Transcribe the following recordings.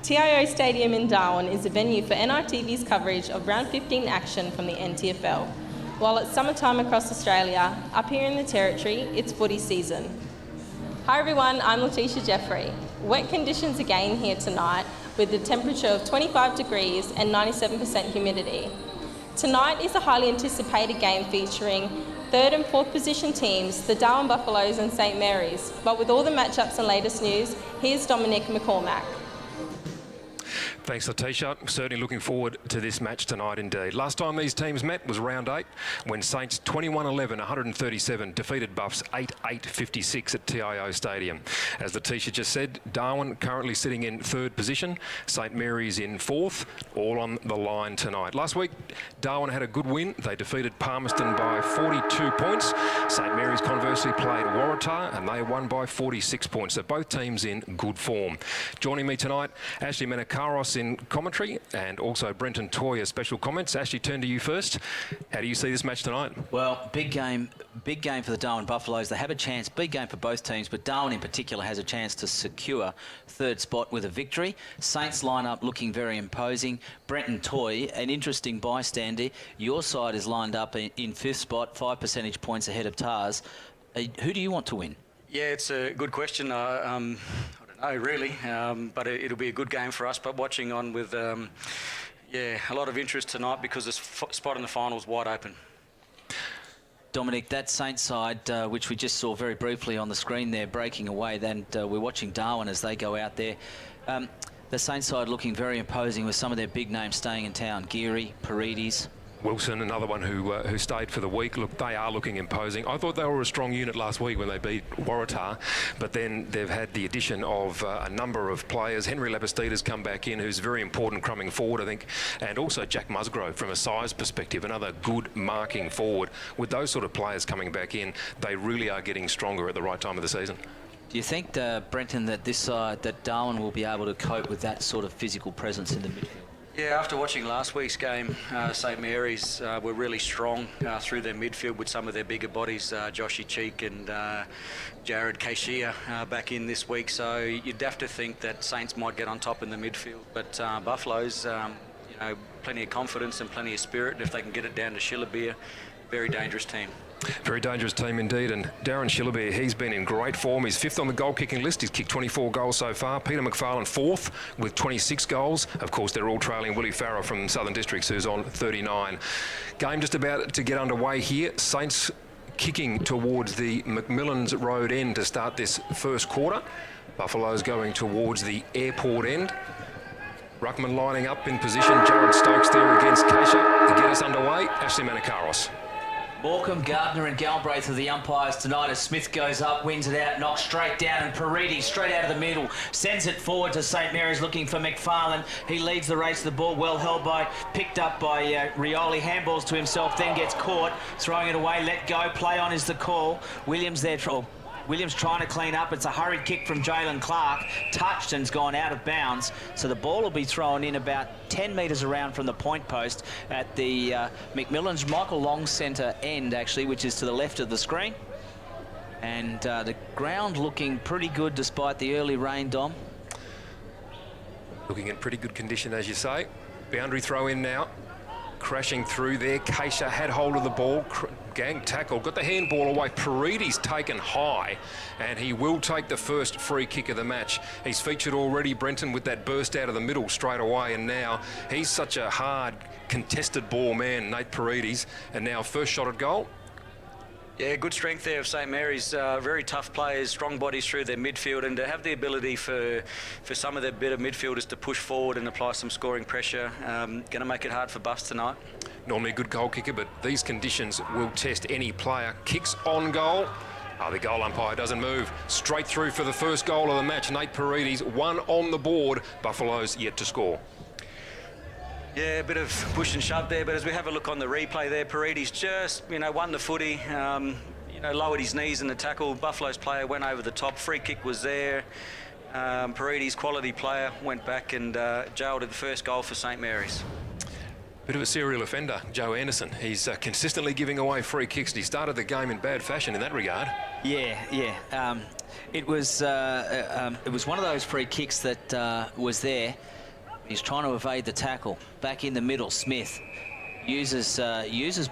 TIO Stadium in Darwin is a venue for NRTV's coverage of Round 15 action from the NTFL. While it's summertime across Australia, up here in the Territory, it's footy season. Hi everyone, I'm Letitia Jeffrey. Wet conditions again here tonight with a temperature of 25 degrees and 97% humidity. Tonight is a highly anticipated game featuring third and fourth position teams, the Darwin Buffaloes and St Mary's. But with all the matchups and latest news, here's Dominic McCormack. Thanks, Letitia. Certainly looking forward to this match tonight indeed. Last time these teams met was round 8 when Saints 21-11, 137 defeated Buffs 8-8-56 at TIO Stadium. As Letitia just said, Darwin currently sitting in third position, St Mary's in fourth, all on the line tonight. Last week, Darwin had a good win. They defeated Palmerston by 42 points. St Mary's conversely played Waratah and they won by 46 points. So both teams in good form. Joining me tonight, Ashley Menakaros in commentary and also Brenton Toy special comments. Ashley, turn to you first. How do you see this match tonight? Well, big game for the Darwin Buffaloes. They have a chance, big game for both teams, but Darwin in particular has a chance to secure third spot with a victory. Saints lineup looking very imposing. Brenton Toy, an interesting bystander. Your side is lined up in fifth spot, 5 percentage points ahead of Tars. Who do you want to win? Yeah, it's a good question. I don't know really, but it'll be a good game for us. But watching on with, yeah, a lot of interest tonight because the spot in the final is wide open. Dominic, that Saints side, which we just saw very briefly on the screen there, breaking away, then we're watching Darwin as they go out there. The Saints side looking very imposing with some of their big names staying in town. Geary, Paredes. Wilson, another one who stayed for the week. Look, they are looking imposing. I thought they were a strong unit last week when they beat Waratah, but then they've had the addition of a number of players. Henry Lapistita's come back in, who's very important coming forward, I think, and also Jack Musgrove from a size perspective, another good marking forward. With those sort of players coming back in, they really are getting stronger at the right time of the season. Do you think, Brenton, that this side, that Darwin will be able to cope with that sort of physical presence in the midfield? Yeah, after watching last week's game, St Mary's were really strong through their midfield with some of their bigger bodies, Joshy Cheek and Jared Kashia back in this week. So you'd have to think that Saints might get on top in the midfield. But Buffaloes, you know, plenty of confidence and plenty of spirit. And if they can get it down to Shillabeer, very dangerous team. Very dangerous team indeed, and Darren Shillabeer, he's been in great form. He's fifth on the goal-kicking list. He's kicked 24 goals so far. Peter McFarlane fourth with 26 goals. Of course, they're all trailing Willie Farrer from Southern Districts, who's on 39. Game just about to get underway here. Saints kicking towards the McMillan's Road end to start this first quarter. Buffaloes going towards the airport end. Ruckman lining up in position. Jared Stokes there against Keisha to get us underway. Ashley Menakaros. Morecambe, Gardner and Galbraith are the umpires tonight as Smith goes up, wins it out, knocks straight down, and Paredes straight out of the middle, sends it forward to St Mary's looking for McFarlane. He leads the race to the ball, well held by, picked up by Rioli, handballs to himself, then gets caught, throwing it away, let go, play on is the call. Williams there, Williams trying to clean up. It's a hurried kick from Jalen Clark. Touched and's gone out of bounds. So the ball will be thrown in about 10 metres around from the point post at the McMillan's Michael Long centre end, actually, which is to the left of the screen. And the ground looking pretty good despite the early rain, Dom. Looking in pretty good condition, as you say. Boundary throw in now. Crashing through there. Keisha had hold of the ball. Gang tackle. Got the handball away. Paredes taken high. And he will take the first free kick of the match. He's featured already, Brenton, with that burst out of the middle straight away. And now he's such a hard, contested ball man, Nate Paredes. And now first shot at goal. Yeah, good strength there of St Mary's. Very tough players, strong bodies through their midfield, and to have the ability for some of their better midfielders to push forward and apply some scoring pressure. Going to make it hard for Buffs tonight. Normally a good goal kicker, but these conditions will test any player. Kicks on goal. The goal umpire doesn't move. Straight through for the first goal of the match. Nate Paredes, one on the board. Buffaloes yet to score. Yeah, a bit of push and shove there, but as we have a look on the replay there, Paredes just, you know, won the footy, you know, lowered his knees in the tackle. Buffalo's player went over the top. Free kick was there. Paredes, quality player, went back and jailed at the first goal for St Mary's. Bit of a serial offender, Joe Anderson. He's consistently giving away free kicks, and he started the game in bad fashion in that regard. Yeah. It was one of those free kicks that was there. He's trying to evade the tackle. Back in the middle, Smith uses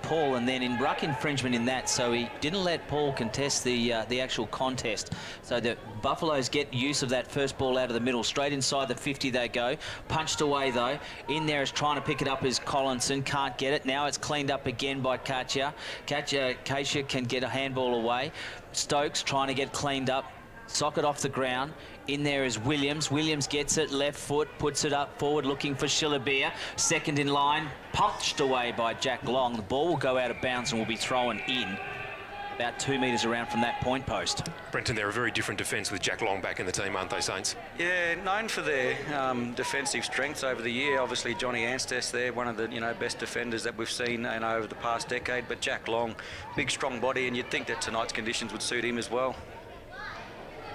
Paul, and then in ruck infringement in that, so he didn't let Paul contest the actual contest. So the Buffaloes get use of that first ball out of the middle. Straight inside the 50 they go. Punched away though. In there is trying to pick it up is Collinson. Can't get it. Now it's cleaned up again by Katia. Katia can get a handball away. Stokes trying to get cleaned up. Socket off the ground. In there is Williams. Williams gets it, left foot, puts it up forward, looking for Shillabeer. Second in line, punched away by Jack Long. The ball will go out of bounds and will be thrown in about 2 metres around from that point post. Brenton, they're a very different defence with Jack Long back in the team, aren't they, Saints? Yeah, known for their defensive strengths over the year. Obviously, Johnny Anstess there, one of the best defenders that we've seen over the past decade. But Jack Long, big, strong body, and you'd think that tonight's conditions would suit him as well.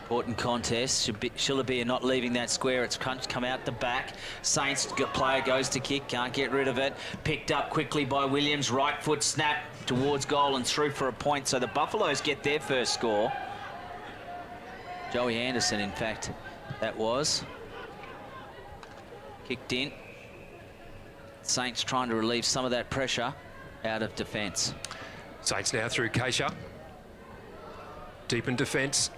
Important contest. Shillabeer not leaving that square. It's come out the back. Saints player goes to kick. Can't get rid of it. Picked up quickly by Williams. Right foot snap towards goal and through for a point. So the Buffaloes get their first score. Joey Anderson, in fact, that was. Kicked in. Saints trying to relieve some of that pressure out of defence. Saints now through Keisha. Deep in defence.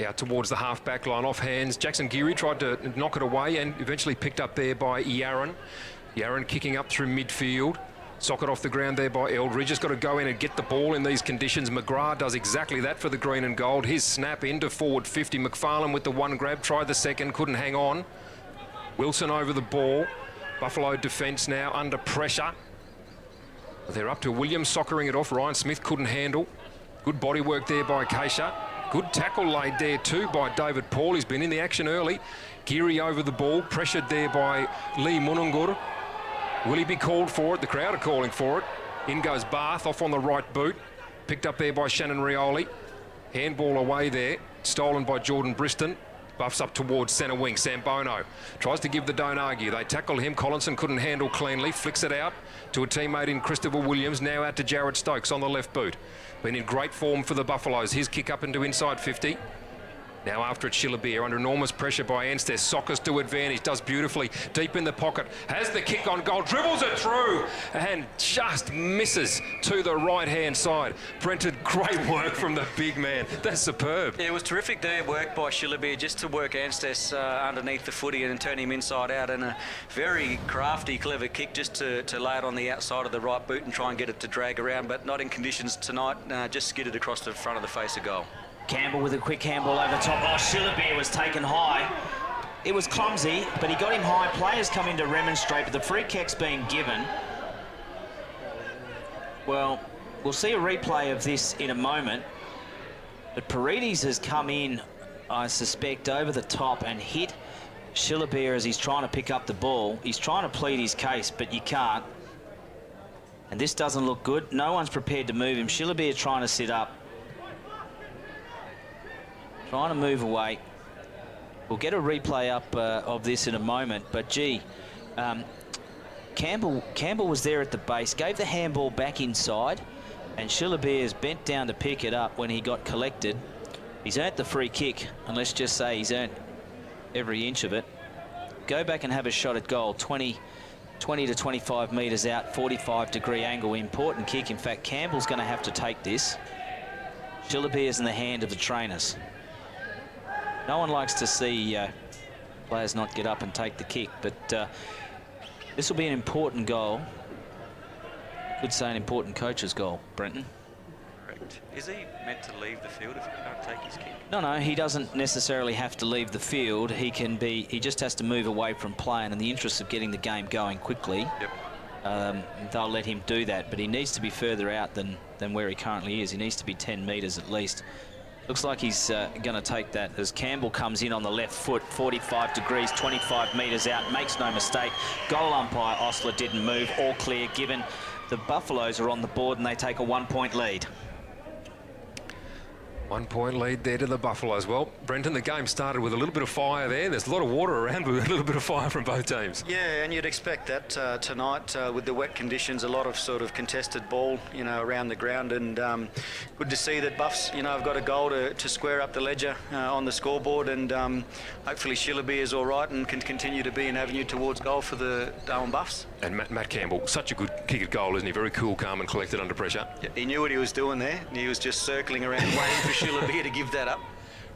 Out towards the half-back line, off hands. Jackson Geary tried to knock it away and eventually picked up there by Yaron. Yaron kicking up through midfield. Socket off the ground there by Eldridge. Just got to go in and get the ball in these conditions. McGrath does exactly that for the green and gold. His snap into forward 50. McFarlane with the one grab, tried the second, couldn't hang on. Wilson over the ball. Buffalo defence now under pressure. They're up to Williams soccering it off. Ryan Smith couldn't handle. Good body work there by Keisha. Good tackle laid there too by David Paul. He's been in the action early. Geary over the ball, pressured there by Lee Munungur. Will he be called for it? The crowd are calling for it. In goes Barth, off on the right boot. Picked up there by Shannon Rioli. Handball away there, stolen by Jordan Briston. Buffs up towards centre wing. Sambono tries to give the don't argue. They tackle him. Collinson couldn't handle cleanly. Flicks it out to a teammate in Christopher Williams. Now out to Jared Stokes on the left boot. Been in great form for the Buffaloes. His kick up into inside 50. Now after it, Shillabeer under enormous pressure by Anstess. Sockers to advantage, does beautifully. Deep in the pocket, has the kick on goal, dribbles it through and just misses to the right-hand side. Brenton, great work from the big man. That's superb. Yeah, it was terrific there work by Shillabeer just to work Anstess underneath the footy and turn him inside out, and a very crafty, clever kick just to lay it on the outside of the right boot and try and get it to drag around, but not in conditions tonight. Just skidded across the front of the face of goal. Campbell with a quick handball over top. Oh, Shillabeer was taken high. It was clumsy, but he got him high. Players come in to remonstrate, but the free kick's been given. Well, we'll see a replay of this in a moment. But Paredes has come in, I suspect, over the top and hit Shillabeer as he's trying to pick up the ball. He's trying to plead his case, but you can't. And this doesn't look good. No one's prepared to move him. Shillabeer trying to sit up. Trying to move away. We'll get a replay up of this in a moment, but gee, Campbell was there at the base, gave the handball back inside, and Shillabeer's bent down to pick it up when he got collected. He's earned the free kick, and let's just say he's earned every inch of it. Go back and have a shot at goal. 20 to 25 metres out, 45-degree angle, important kick. In fact, Campbell's going to have to take this. Shillabeer's in the hand of the trainers. No one likes to see players not get up and take the kick, but this will be an important goal. Could say an important coach's goal, Brenton. Correct. Is he meant to leave the field if he can't take his kick? No, he doesn't necessarily have to leave the field. He just has to move away from play, and in the interest of getting the game going quickly, they'll let him do that. But he needs to be further out than where he currently is. He needs to be 10 metres at least. Looks like he's going to take that as Campbell comes in on the left foot, 45 degrees, 25 metres out, makes no mistake. Goal umpire Osler didn't move, all clear given the Buffaloes are on the board and they take a 1-point lead. 1 point lead there to the Buffaloes. Well, Brenton, the game started with a little bit of fire there. There's a lot of water around, but a little bit of fire from both teams. Yeah, and you'd expect that tonight with the wet conditions, a lot of sort of contested ball, you know, around the ground, and good to see that Buffs, you know, have got a goal to square up the ledger on the scoreboard, and hopefully Shillaby is all right and can continue to be an avenue towards goal for the Darwin Buffs. And Matt Campbell, such a good kick at goal, isn't he? Very cool, calm and collected under pressure. Yeah, he knew what he was doing there. He was just circling around waiting for Shillaby to give that up.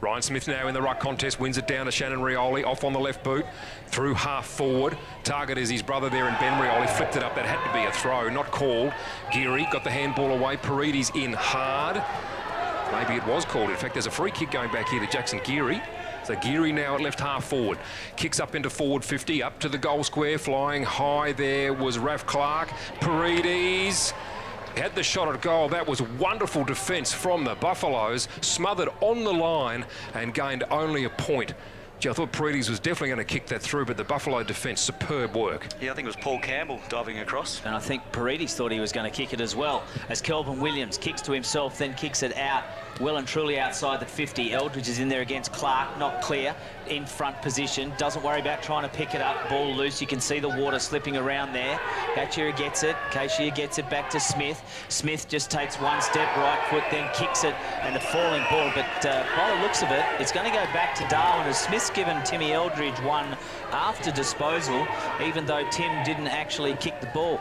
Ryan Smith now in the ruck contest, wins it down to Shannon Rioli, off on the left boot, through half forward. Target is his brother there, and Ben Rioli flipped it up. That had to be a throw, not called. Geary got the handball away. Parides in hard. Maybe it was called. In fact, there's a free kick going back here to Jackson Geary. So Geary now at left half forward. Kicks up into forward 50, up to the goal square. Flying high there was Raf Clark. Parides had the shot at goal. That was wonderful defence from the Buffaloes. Smothered on the line and gained only a point. Gee, I thought Parides was definitely going to kick that through, but the Buffalo defence, superb work. Yeah, I think it was Paul Campbell diving across. And I think Parides thought he was going to kick it as well, as Kelvin Williams kicks to himself, then kicks it out, well and truly outside the 50. Eldridge is in there against Clark, not clear, in front position, doesn't worry about trying to pick it up, ball loose. You can see the water slipping around there. Gatchera gets it, Kashia gets it back to Smith. Smith just takes one step, right foot, then kicks it, and the falling ball. But by the looks of it, it's going to go back to Darwin, as Smith's given Timmy Eldridge one after disposal, even though Tim didn't actually kick the ball.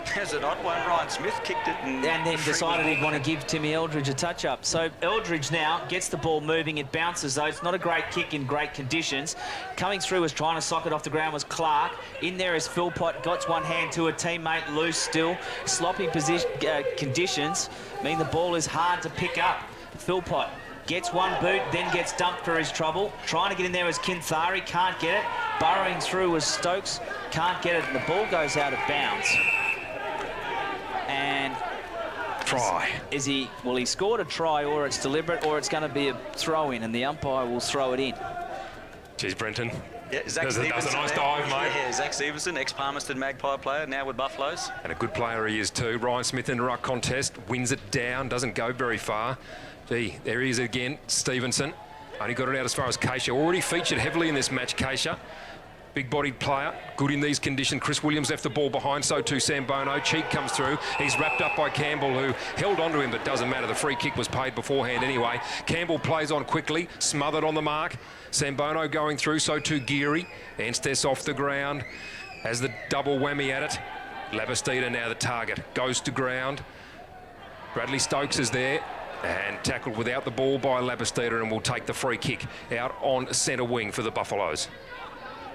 Has it not one? Ryan Smith kicked it and then decided he'd want to give Timmy Eldridge a touch-up. So Eldridge now gets the ball moving. It bounces, though. It's not a great kick in great conditions. Coming through was trying to sock it off the ground was Clark. In there is Philpott. Got one hand to a teammate, loose still. Sloppy position conditions mean the ball is hard to pick up. Philpott gets one boot, then gets dumped for his trouble. Trying to get in there was Kinthari, can't get it. Burrowing through was Stokes, can't get it, and the ball goes out of bounds. And try. Is he? Well, he scored a try, or it's deliberate, or it's going to be a throw-in, and the umpire will throw it in. Cheers, Brenton. Yeah, Zach that was a nice Stevenson dive, mate. Yeah, Zach Stevenson, ex-Palmerston Magpie player, now with Buffaloes. And a good player he is too. Ryan Smith in the ruck contest, wins it down, doesn't go very far. Gee, there he is again, Stevenson. Only got it out as far as Keisha. Already featured heavily in this match, Keisha. Big-bodied player, good in these conditions. Chris Williams left the ball behind, so too Sambono. Cheek comes through. He's wrapped up by Campbell, who held onto him, but doesn't matter. The free kick was paid beforehand anyway. Campbell plays on quickly, smothered on the mark. Sambono going through, so too Geary. Anstes off the ground, has the double whammy at it. Labastida now the target, goes to ground. Bradley Stokes is there, and tackled without the ball by Labastida, and will take the free kick out on centre wing for the Buffaloes.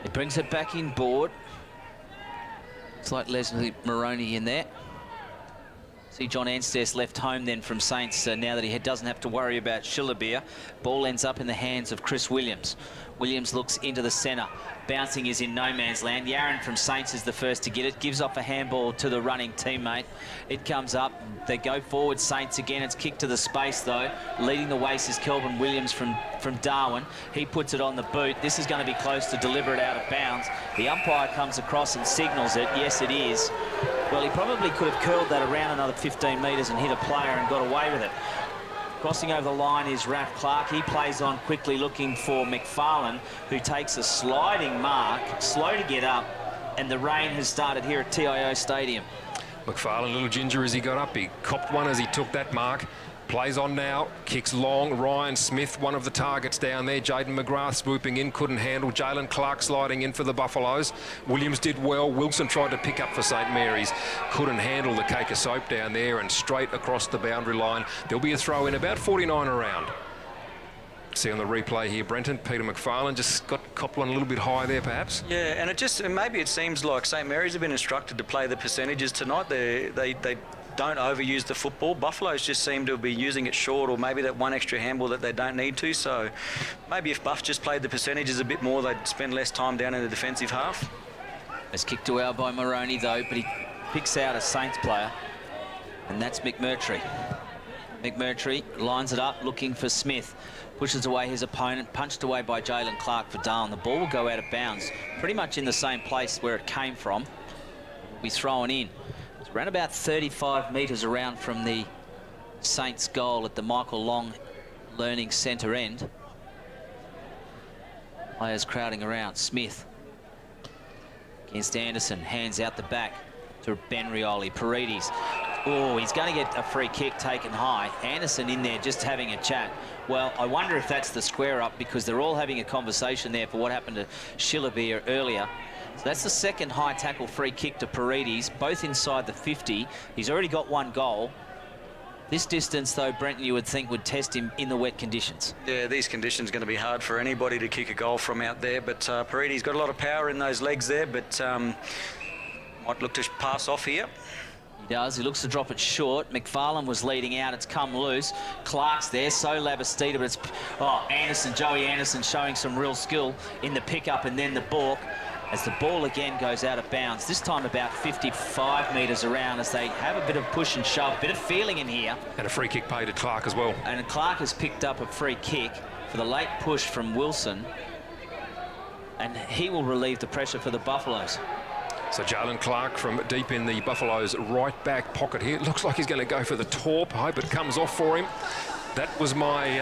He brings it back in board. It's like Leslie Moroney in there. See John Anstes left home then from Saints now that he doesn't have to worry about Shillabeer. Ball ends up in the hands of Chris Williams. Williams looks into the centre. Bouncing is in no man's land. Yaron from Saints is the first to get it. Gives off a handball to the running teammate. It comes up. They go forward, Saints again. It's kicked to the space, though. Leading the way is Kelvin Williams from Darwin. He puts it on the boot. This is going to be close to deliver it out of bounds. The umpire comes across and signals it. Yes, it is. Well, he probably could have curled that around another 15 metres and hit a player and got away with it. Crossing over the line is Raf Clark. He plays on quickly looking for McFarlane, who takes a sliding mark, slow to get up, and the rain has started here at TIO Stadium. McFarlane, little ginger as he got up. He copped one as he took that mark. Plays on now, kicks long. Ryan Smith, one of the targets down there. Jaden McGrath swooping in, couldn't handle. Jalen Clark sliding in for the Buffaloes. Williams did well. Wilson tried to pick up for St Mary's. Couldn't handle the cake of soap down there, and straight across the boundary line. There'll be a throw in about 49 around. See on the replay here, Brenton, Peter McFarlane just got copped one a little bit high there, perhaps. Yeah, and maybe it seems like St Mary's have been instructed to play the percentages tonight. They don't overuse the football. Buffaloes just seem to be using it short, or maybe that one extra handball that they don't need to. So maybe if Buff just played the percentages a bit more, they'd spend less time down in the defensive half. It's kicked to out by Moroney, though, but he picks out a Saints player, and that's McMurtry. McMurtry lines it up, looking for Smith. Pushes away his opponent, punched away by Jalen Clark for Darwin. The ball will go out of bounds, pretty much in the same place where it came from. Will be thrown in. It's around about 35 metres around from the Saints goal at the Michael Long learning centre end. Players crowding around. Smith against Anderson, hands out the back to Ben Rioli. Paredes. Oh, he's going to get a free kick taken high. Anderson in there just having a chat. Well, I wonder if that's the square up, because they're all having a conversation there for what happened to Shillabir earlier. So that's the second high tackle free kick to Paredes, both inside the 50. He's already got one goal. This distance, though, Brenton, you would think would test him in the wet conditions. Yeah, these conditions are going to be hard for anybody to kick a goal from out there, but Paredes got a lot of power in those legs there, but might look to pass off here. He does. He looks to drop it short. McFarlane was leading out. It's come loose. Clark's there. So Labastida, but it's... Oh, Anderson, Joey Anderson showing some real skill in the pickup and then the balk. As the ball again goes out of bounds, this time about 55 metres around, as they have a bit of push and shove, bit of feeling in here. And a free kick paid to Clark as well. And Clark has picked up a free kick for the late push from Wilson, and he will relieve the pressure for the Buffaloes. So Jalen Clark from deep in the Buffaloes' right back pocket here. Looks like he's going to go for the torp. I hope it comes off for him. That was my...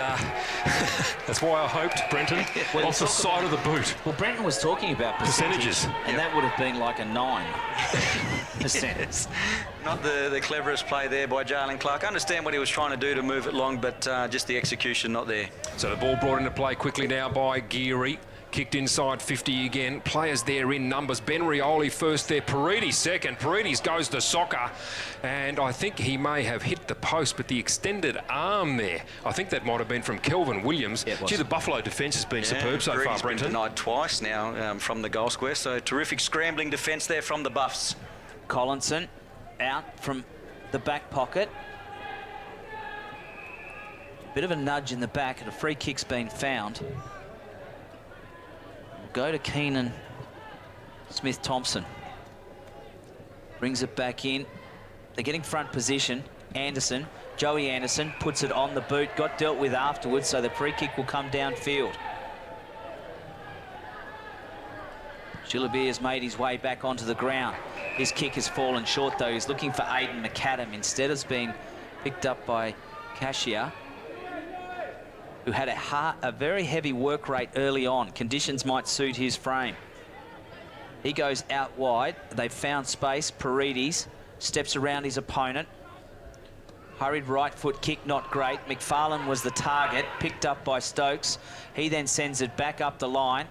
that's why I hoped, Brenton, well, off the side of the boot. Well, Brenton was talking about percentages. And that would have been like a 9%. Not the cleverest play there by Jalen Clark. I understand what he was trying to do to move it long, but just the execution not there. So the ball brought into play quickly now by Geary. Kicked inside 50 again. Players there in numbers. Ben Rioli first there. Paredes second. Paredes goes to soccer. And I think he may have hit the post, but the extended arm there, I think that might have been from Kelvin Williams. Yeah, gee, the Buffalo defence has been superb so far, Brenton. Been denied twice now from the goal square. So terrific scrambling defence there from the Buffs. Collinson out from the back pocket. Bit of a nudge in the back, and a free kick's been found. Go to Keenan Smith-Thompson. Brings it back in. They're getting front position. Anderson, Joey Anderson, puts it on the boot. Got dealt with afterwards, so the free kick will come downfield. Shillabir has made his way back onto the ground. His kick has fallen short, though. He's looking for Aiden McAdam. Instead, it's been picked up by Cashier, who had a very heavy work rate early on. Conditions might suit his frame. He goes out wide. They've found space. Paredes steps around his opponent. Hurried right foot kick, not great. McFarlane was the target, picked up by Stokes. He then sends it back up the line.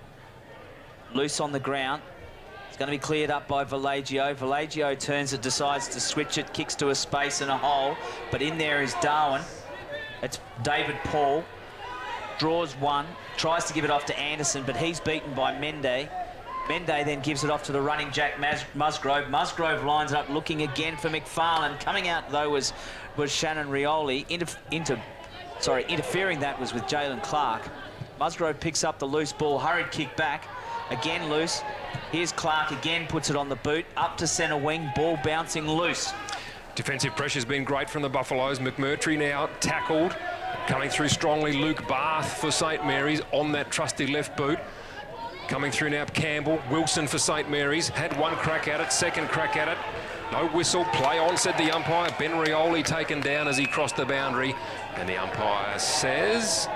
Loose on the ground. It's going to be cleared up by Villagio. Villagio turns it, decides to switch it, kicks to a space and a hole. But in there is Darwin. It's David Paul. Draws one, tries to give it off to Anderson, but he's beaten by Mende. Mende then gives it off to the running Jack Musgrove. Musgrove lines up, looking again for McFarlane. Coming out, though, was Shannon Rioli. Interfering that was with Jalen Clark. Musgrove picks up the loose ball, hurried kick back. Again loose. Here's Clark again, puts it on the boot. Up to centre wing, ball bouncing loose. Defensive pressure's been great from the Buffaloes. McMurtry now tackled. Coming through strongly, Luke Bath for St Mary's on that trusty left boot. Coming through now, Campbell. Wilson for St Mary's. Had one crack at it, second crack at it. No whistle, play on, said the umpire. Ben Rioli taken down as he crossed the boundary. And the umpire says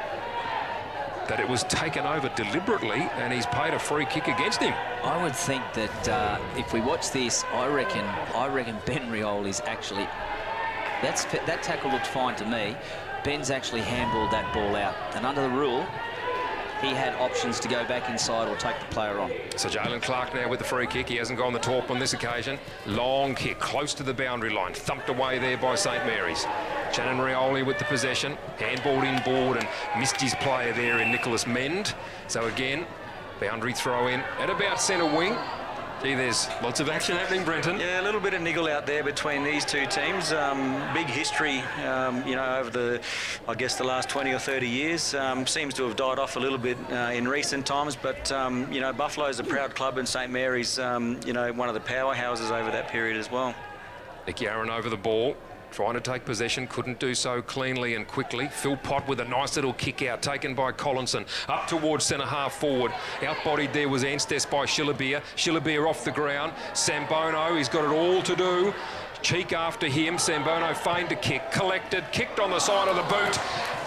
that it was taken over deliberately and he's paid a free kick against him. I would think that if we watch this, I reckon Ben Rioli's actually... That tackle looked fine to me. Ben's actually handballed that ball out, and under the rule, he had options to go back inside or take the player on. So Jalen Clark now with the free kick. He hasn't gone the torp on this occasion. Long kick, close to the boundary line. Thumped away there by St Mary's. Shannon Rioli with the possession. Handballed inboard and missed his player there in Nicholas Mend. So again, boundary throw in at about centre wing. Gee, there's lots of action happening, Brenton. Yeah, a little bit of niggle out there between these two teams. Big history, you know, over the last 20 or 30 years. Seems to have died off a little bit in recent times, but, you know, Buffalo's a proud club and St Mary's, you know, one of the powerhouses over that period as well. Nick Yarran over the ball. Trying to take possession, couldn't do so cleanly and quickly. Phil Pott with a nice little kick out, taken by Collinson. Up towards centre half forward. Outbodied there was Anstes by Shillabir. Shillabir off the ground. Sambono, he's got it all to do. Cheek after him. Sambono feigned a kick, collected, kicked on the side of the boot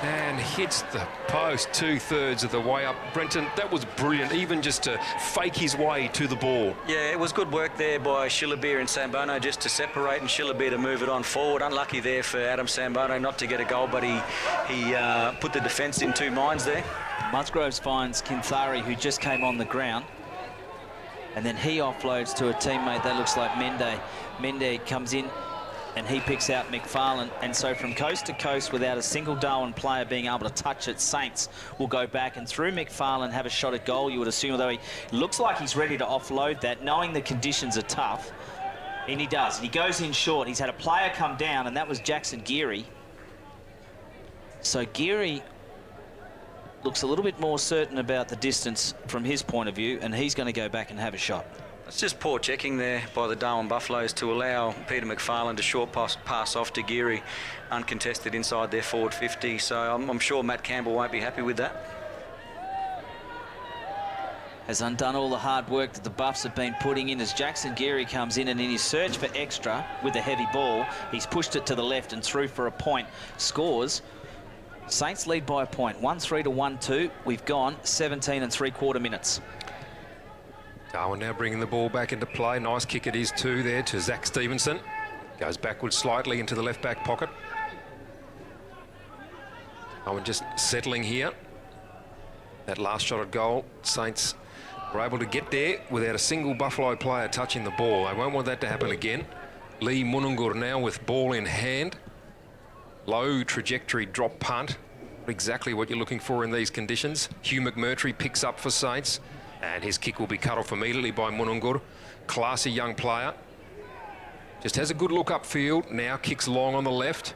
and hits the post 2/3 of the way up. Brenton, that was brilliant, even just to fake his way to the ball. Yeah, it was good work there by Shillabeer and Sambono just to separate and Shillabeer to move it on forward. Unlucky there for Adam Sambono not to get a goal, but he put the defence in two minds there. Musgroves finds Kinthari, who just came on the ground. And then he offloads to a teammate that looks like Mende. Mende comes in and he picks out McFarlane. And so from coast to coast, without a single Darwin player being able to touch it, Saints will go back and through McFarlane have a shot at goal, you would assume, although he looks like he's ready to offload that, knowing the conditions are tough. And he does. He goes in short. He's had a player come down, and that was Jackson Geary. So Geary looks a little bit more certain about the distance from his point of view, and he's going to go back and have a shot. It's just poor checking there by the Darwin Buffaloes to allow Peter McFarlane to short pass off to Geary, uncontested inside their forward 50. So I'm sure Matt Campbell won't be happy with that. Has undone all the hard work that the Buffs have been putting in as Jackson Geary comes in, and in his search for extra with the heavy ball, he's pushed it to the left and through for a point. Scores. Saints lead by a point, 1-3 to 1-2. We've gone 17 3/4 minutes. Darwin now bringing the ball back into play. Nice kick it is too there to Zach Stevenson. Goes backwards slightly into the left back pocket. Darwin just settling here. That last shot at goal, Saints were able to get there without a single Buffalo player touching the ball. I won't want that to happen again. Lee Munungur now with ball in hand. Low trajectory drop punt. Exactly what you're looking for in these conditions. Hugh McMurtry picks up for Saints, and his kick will be cut off immediately by Munungur. Classy young player. Just has a good look upfield. Now kicks long on the left.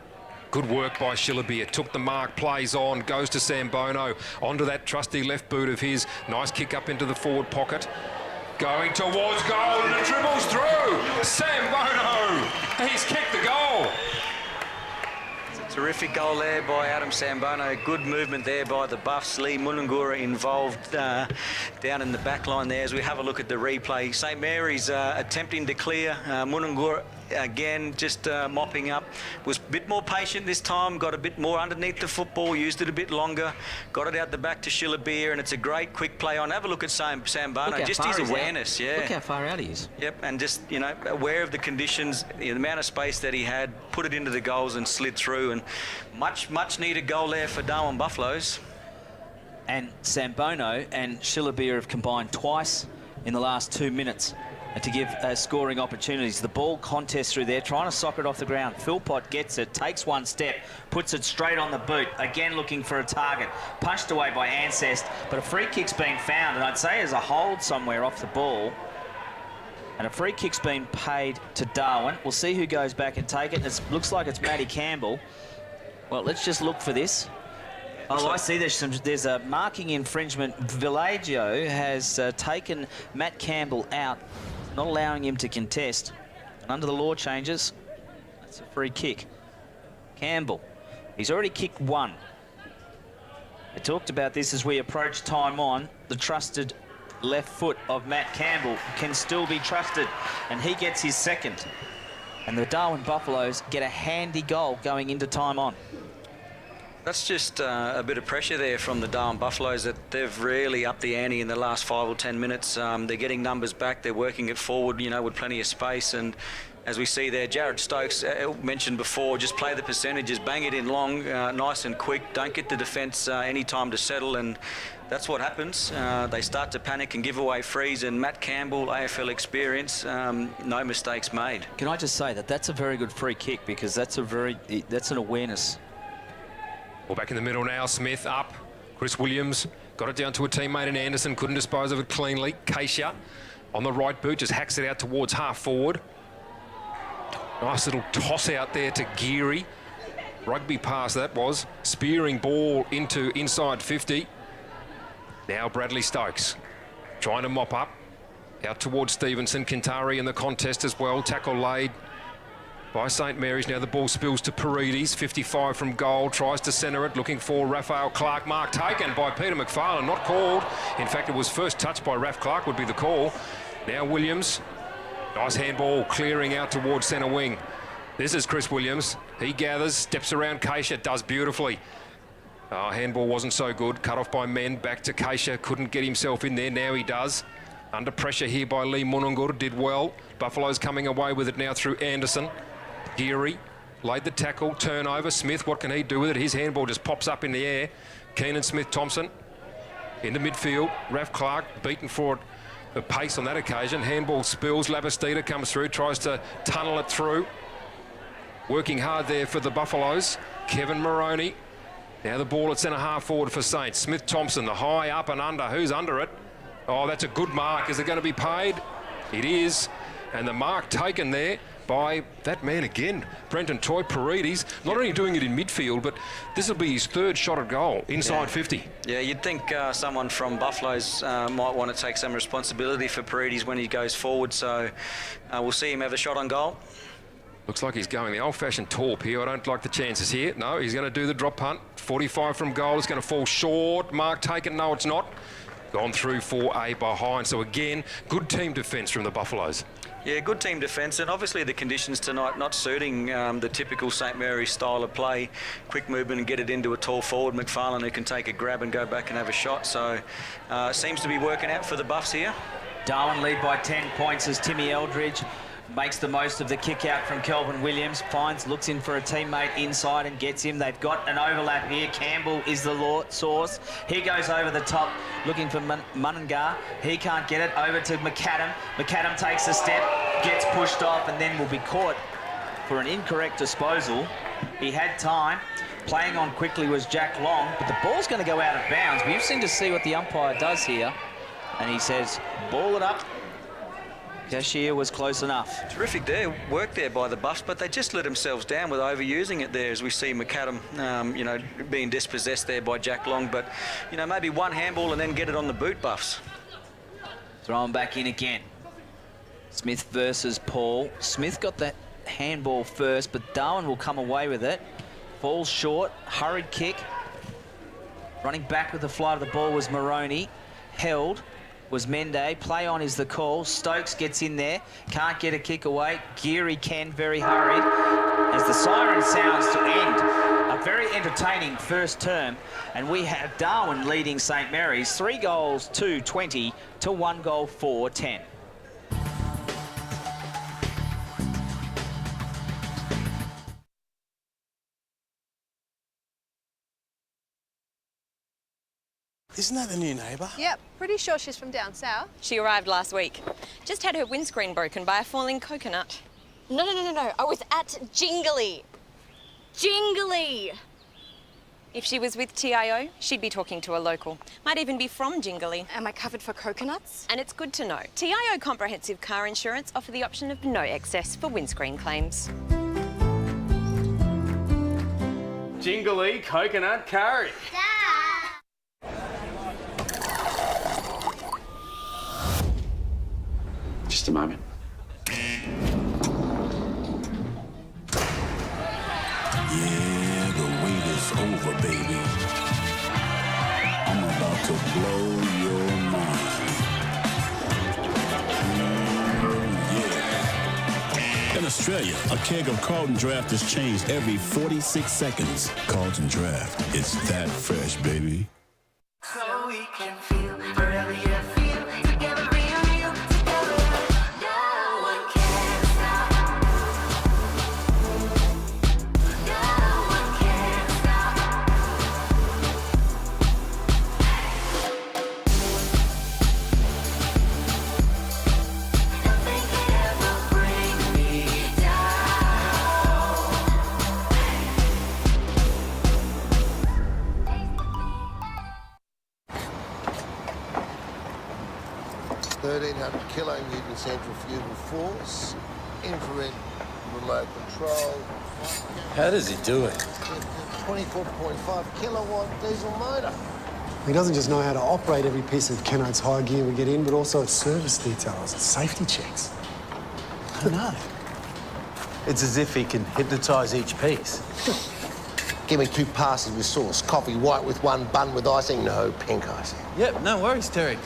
Good work by Shillabeer. Took the mark, plays on, goes to Sambono. Onto that trusty left boot of his. Nice kick up into the forward pocket. Going towards goal, and it dribbles through. Sambono, he's kicked the goal. Terrific goal there by Adam Sambono. Good movement there by the Buffs. Lee Munungura involved down in the back line there as we have a look at the replay. St Mary's attempting to clear. Munungura again just mopping up. Was a bit more patient this time. Got a bit more underneath the football. Used it a bit longer. Got it out the back to Shillabeer, and it's a great quick play on. Have a look at Sambono. Just his awareness. Yeah. Look how far out he is. Yep, and just, you know, aware of the conditions, the amount of space that he had, put it into the goals and slid through, and much needed goal there for Darwin Buffaloes. And Sambono and Shillabeer have combined twice in the last 2 minutes to give scoring opportunities. The ball contest through there, trying to sock it off the ground. Philpott gets it, takes one step, puts it straight on the boot, again looking for a target. Punched away by Ancest, but a free kick's being found, and I'd say there's a hold somewhere off the ball. And a free kick's been paid to Darwin. We'll see who goes back and take it. It looks like it's Matty Campbell. Well, let's just look for this. Oh, I see there's a marking infringement. Villaggio has taken Matt Campbell out, not allowing him to contest. And under the law changes, that's a free kick. Campbell, he's already kicked one. We talked about this as we approach time on. The trusted left foot of Matt Campbell can still be trusted, and he gets his second. And the Darwin Buffaloes get a handy goal going into time on. That's just a bit of pressure there from the Darwin Buffaloes, that they've really upped the ante in the last 5 or 10 minutes. They're getting numbers back. They're working it forward, you know, with plenty of space. And as we see there, Jared Stokes, mentioned before, just play the percentages, bang it in long, nice and quick. Don't get the defence any time to settle, and that's what happens. They start to panic and give away frees, and Matt Campbell, AFL experience, no mistakes made. Can I just say that that's a very good free kick, because that's an awareness. Well, back in the middle now, Smith up. Chris Williams got it down to a teammate in Anderson, couldn't dispose of it cleanly. Keisha on the right boot, just hacks it out towards half forward. Nice little toss out there to Geary. Rugby pass that was. Spearing ball into inside 50. Now Bradley Stokes trying to mop up. Out towards Stevenson. Kintari in the contest as well. Tackle laid by St Mary's. Now the ball spills to Paredes. 55 from goal. Tries to centre it. Looking for Raphael Clark. Mark taken by Peter McFarlane. Not called. In fact, it was first touched by Raph Clark would be the call. Now Williams. Nice handball clearing out towards centre wing. This is Chris Williams. He gathers, steps around Keisha, does beautifully. Oh, handball wasn't so good. Cut off by men. Back to Keisha. Couldn't get himself in there. Now he does. Under pressure here by Lee Munungur. Did well. Buffaloes coming away with it now through Anderson. Geary laid the tackle. Turnover. Smith, what can he do with it? His handball just pops up in the air. Keenan Smith-Thompson in the midfield. Raf Clark beaten for the pace on that occasion. Handball spills. Labastida comes through. Tries to tunnel it through. Working hard there for the Buffaloes. Kevin Moroney. Now the ball at centre half forward for Saints. Smith-Thompson, the high up and under. Who's under it? Oh, that's a good mark. Is it going to be paid? It is. And the mark taken there by that man again, Brenton Toy Paredes. Not only doing it in midfield, but this will be his third shot at goal, inside 50. Yeah, you'd think someone from Buffaloes might want to take some responsibility for Paredes when he goes forward. So we'll see him have a shot on goal. Looks like he's going the old-fashioned torp here. I don't like the chances here. No, he's going to do the drop punt. 45 from goal. It's going to fall short. Mark taken. No, it's not. Gone through for a behind. So again, good team defence from the Buffaloes. Yeah, good team defence, and obviously the conditions tonight not suiting the typical St Mary's style of play. Quick movement and get it into a tall forward, McFarlane, who can take a grab and go back and have a shot. So seems to be working out for the Buffs here. Darwin lead by 10 points as Timmy Eldridge makes the most of the kick out from Kelvin Williams. Finds, looks in for a teammate inside and gets him. They've got an overlap here. Campbell is the source. He goes over the top looking for Munungar. He can't get it. Over to McAdam. McAdam takes a step, gets pushed off, and then will be caught for an incorrect disposal. He had time. Playing on quickly was Jack Long, but the ball's going to go out of bounds. We've seen to see what the umpire does here. And he says, ball it up. Cashier was close enough. Terrific work there by the Buffs, but they just let themselves down with overusing it there, as we see McAdam, you know, being dispossessed there by Jack Long. But, you know, maybe one handball and then get it on the boot, Buffs. Throw him back in again. Smith versus Paul. Smith got that handball first, but Darwin will come away with it. Falls short, hurried kick. Running back with the flight of the ball was Moroney. Held was Mende. Play on is the call. Stokes gets in there. Can't get a kick away. Geary can, very hurried. As the siren sounds to end a very entertaining first term. And we have Darwin leading St Mary's 3 goals 2-20 to 1 goal 4-10. Isn't that the new neighbour? Yep, pretty sure she's from down south. She arrived last week. Just had her windscreen broken by a falling coconut. No. I was at Jingly. Jingly! If she was with TIO, she'd be talking to a local. Might even be from Jingly. Am I covered for coconuts? And it's good to know. TIO Comprehensive Car Insurance offer the option of no excess for windscreen claims. Jingly coconut curry. Just a moment. Yeah, the wait is over, baby. I'm about to blow your mind. Yeah. In Australia, a keg of Carlton Draft is changed every 46 seconds. Carlton Draft, it's that fresh, baby. So we can feel forever, yeah, feel together, real, together. No one can stop. No one can stop. Nothing can ever bring me down. 1,300 kilonewton centrifugal force, infrared remote control. How does he do it? 24.5 kilowatt diesel motor. He doesn't just know how to operate every piece of Kennard's hire gear we get in, but also its service details, its safety checks. I don't know. It's as if he can hypnotise each piece. Give me 2 passes with sauce, coffee white with 1 bun with icing, no pink icing. Yep, no worries, Terry.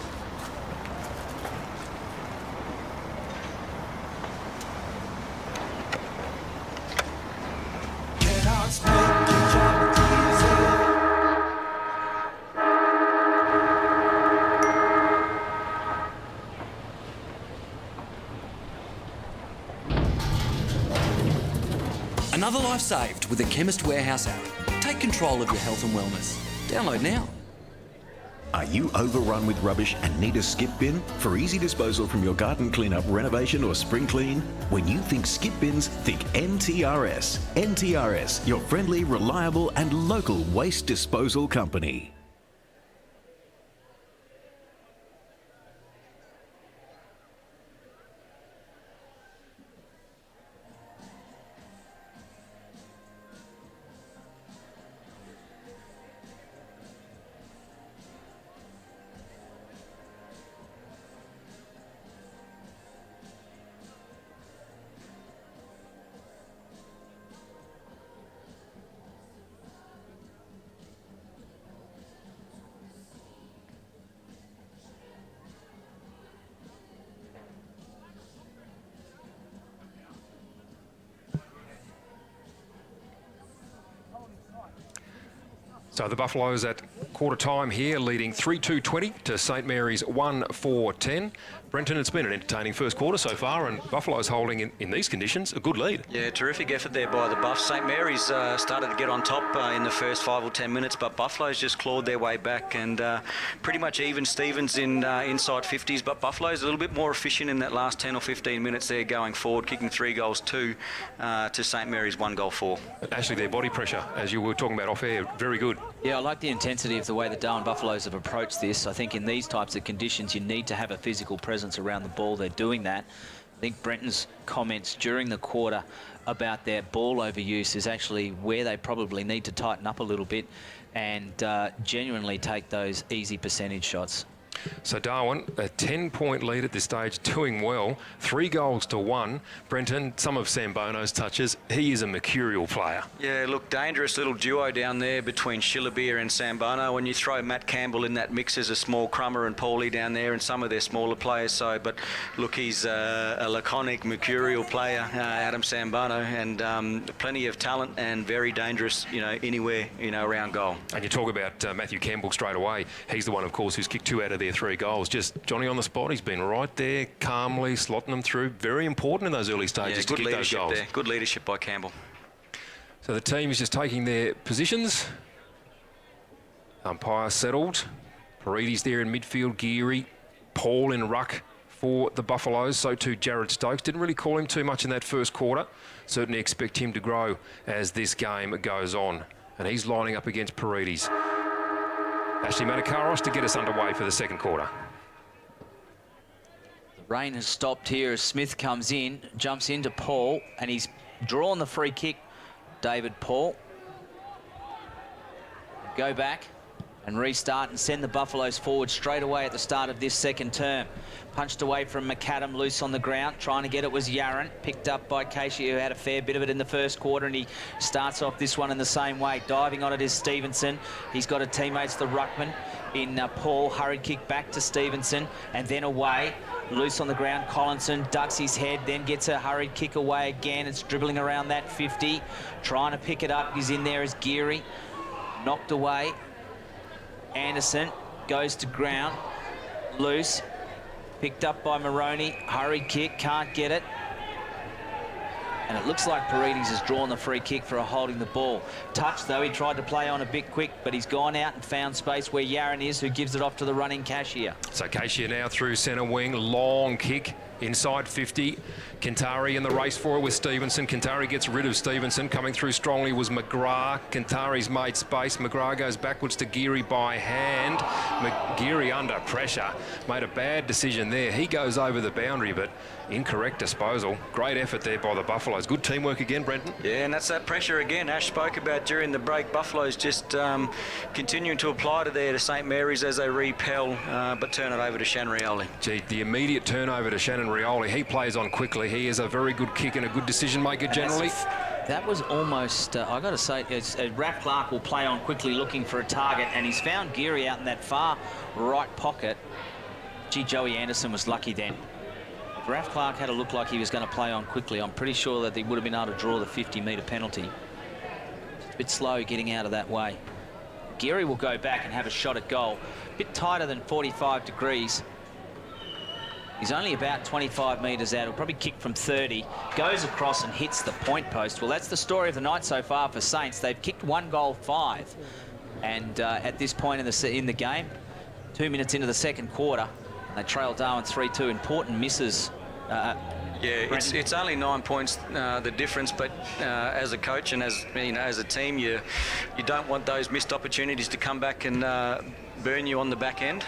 Another life saved with the Chemist Warehouse app. Take control of your health and wellness. Download now. Are you overrun with rubbish and need a skip bin? For easy disposal from your garden cleanup, renovation or spring clean? When you think skip bins, think NTRS. NTRS, your friendly, reliable and local waste disposal company. So the Buffaloes at quarter time here, leading 3-2-20 to St Mary's 1-4-10. Brenton, it's been an entertaining first quarter so far, and Buffaloes holding in these conditions a good lead. Yeah, terrific effort there by the Buffs. St Mary's started to get on top in the first 5 or 10 minutes, but Buffaloes just clawed their way back and pretty much even Stevens in inside 50s, but Buffaloes a little bit more efficient in that last 10 or 15 minutes there going forward, kicking 3 goals to St Mary's 1 goal 4. Actually, their body pressure, as you were talking about off air, very good. Yeah, I like the intensity of the way the Darwin Buffaloes have approached this. I think in these types of conditions, you need to have a physical presence around the ball. They're doing that. I think Brenton's comments during the quarter about their ball overuse is actually where they probably need to tighten up a little bit and genuinely take those easy percentage shots. So Darwin, a 10-point lead at this stage, doing well. 3 goals to 1. Brenton, some of Sam Bono's touches. He is a mercurial player. Yeah, look, dangerous little duo down there between Shillabeer and Sambono. When you throw Matt Campbell in that mix as a small Crummer and Paulie down there and some of their smaller players. So, but look, he's a laconic, mercurial player, Adam Sambono, and plenty of talent and very dangerous, anywhere, around goal. And you talk about Matthew Campbell straight away. He's the one, of course, who's kicked 2 out of their 3 goals. Just Johnny on the spot. He's been right there, calmly slotting them through. Very important in those early stages to kick those goals. There. Good leadership by Campbell. So the team is just taking their positions. Umpire settled. Paredes there in midfield. Geary. Paul in ruck for the Buffaloes. So too Jared Stokes. Didn't really call him too much in that first quarter. Certainly expect him to grow as this game goes on. And he's lining up against Paredes. Ashley Manakaros to get us underway for the second quarter. The rain has stopped here as Smith comes in, jumps into Paul, and he's drawn the free kick. David Paul. Go back and restart and send the Buffaloes forward straight away at the start of this second term. Punched away from McAdam, loose on the ground. Trying to get it was Yaron, picked up by Casey, who had a fair bit of it in the first quarter, and he starts off this one in the same way. Diving on it is Stevenson. He's got a teammates, the ruckman, in Paul. Hurried kick back to Stevenson, and then away. Loose on the ground, Collinson ducks his head, then gets a hurried kick away again. It's dribbling around that 50. Trying to pick it up. He's in there as Geary. Knocked away. Anderson goes to ground. Loose. Picked up by Moroney. Hurried kick, can't get it. And it looks like Paredes has drawn the free kick for holding the ball. Touch, though, he tried to play on a bit quick, but he's gone out and found space where Yaron is, who gives it off to the running Cashier. So Cashier now through centre wing. Long kick inside 50. Kintari in the race for it with Stevenson. Kintari gets rid of Stevenson. Coming through strongly was McGrath. Kintari's made space. McGrath goes backwards to Geary by hand. Geary under pressure. Made a bad decision there. He goes over the boundary, but incorrect disposal. Great effort there by the Buffaloes. Good teamwork again, Brenton. Yeah, and that's that pressure again Ash spoke about during the break. Buffaloes just continuing to apply to St Mary's as they repel, but turn it over to Shannon Rioli. Gee, the immediate turnover to Shannon Rioli. He plays on quickly. He is a very good kick and a good decision maker generally. That was almost, I got to say, Raph Clark will play on quickly looking for a target, and he's found Geary out in that far right pocket. Gee, Joey Anderson was lucky then. If Raph Clark had a look like he was going to play on quickly, I'm pretty sure that he would have been able to draw the 50-metre penalty. It's a bit slow getting out of that way. Geary will go back and have a shot at goal. A bit tighter than 45 degrees. He's only about 25 metres out. He'll probably kick from 30, goes across and hits the point post. Well, that's the story of the night so far for Saints. They've kicked 1 goal 5. And at this point in the game, 2 minutes into the second quarter, they trail Darwin 3-2. Important misses. Yeah, it's only 9 points the difference, but as a coach and as as a team, you don't want those missed opportunities to come back and burn you on the back end.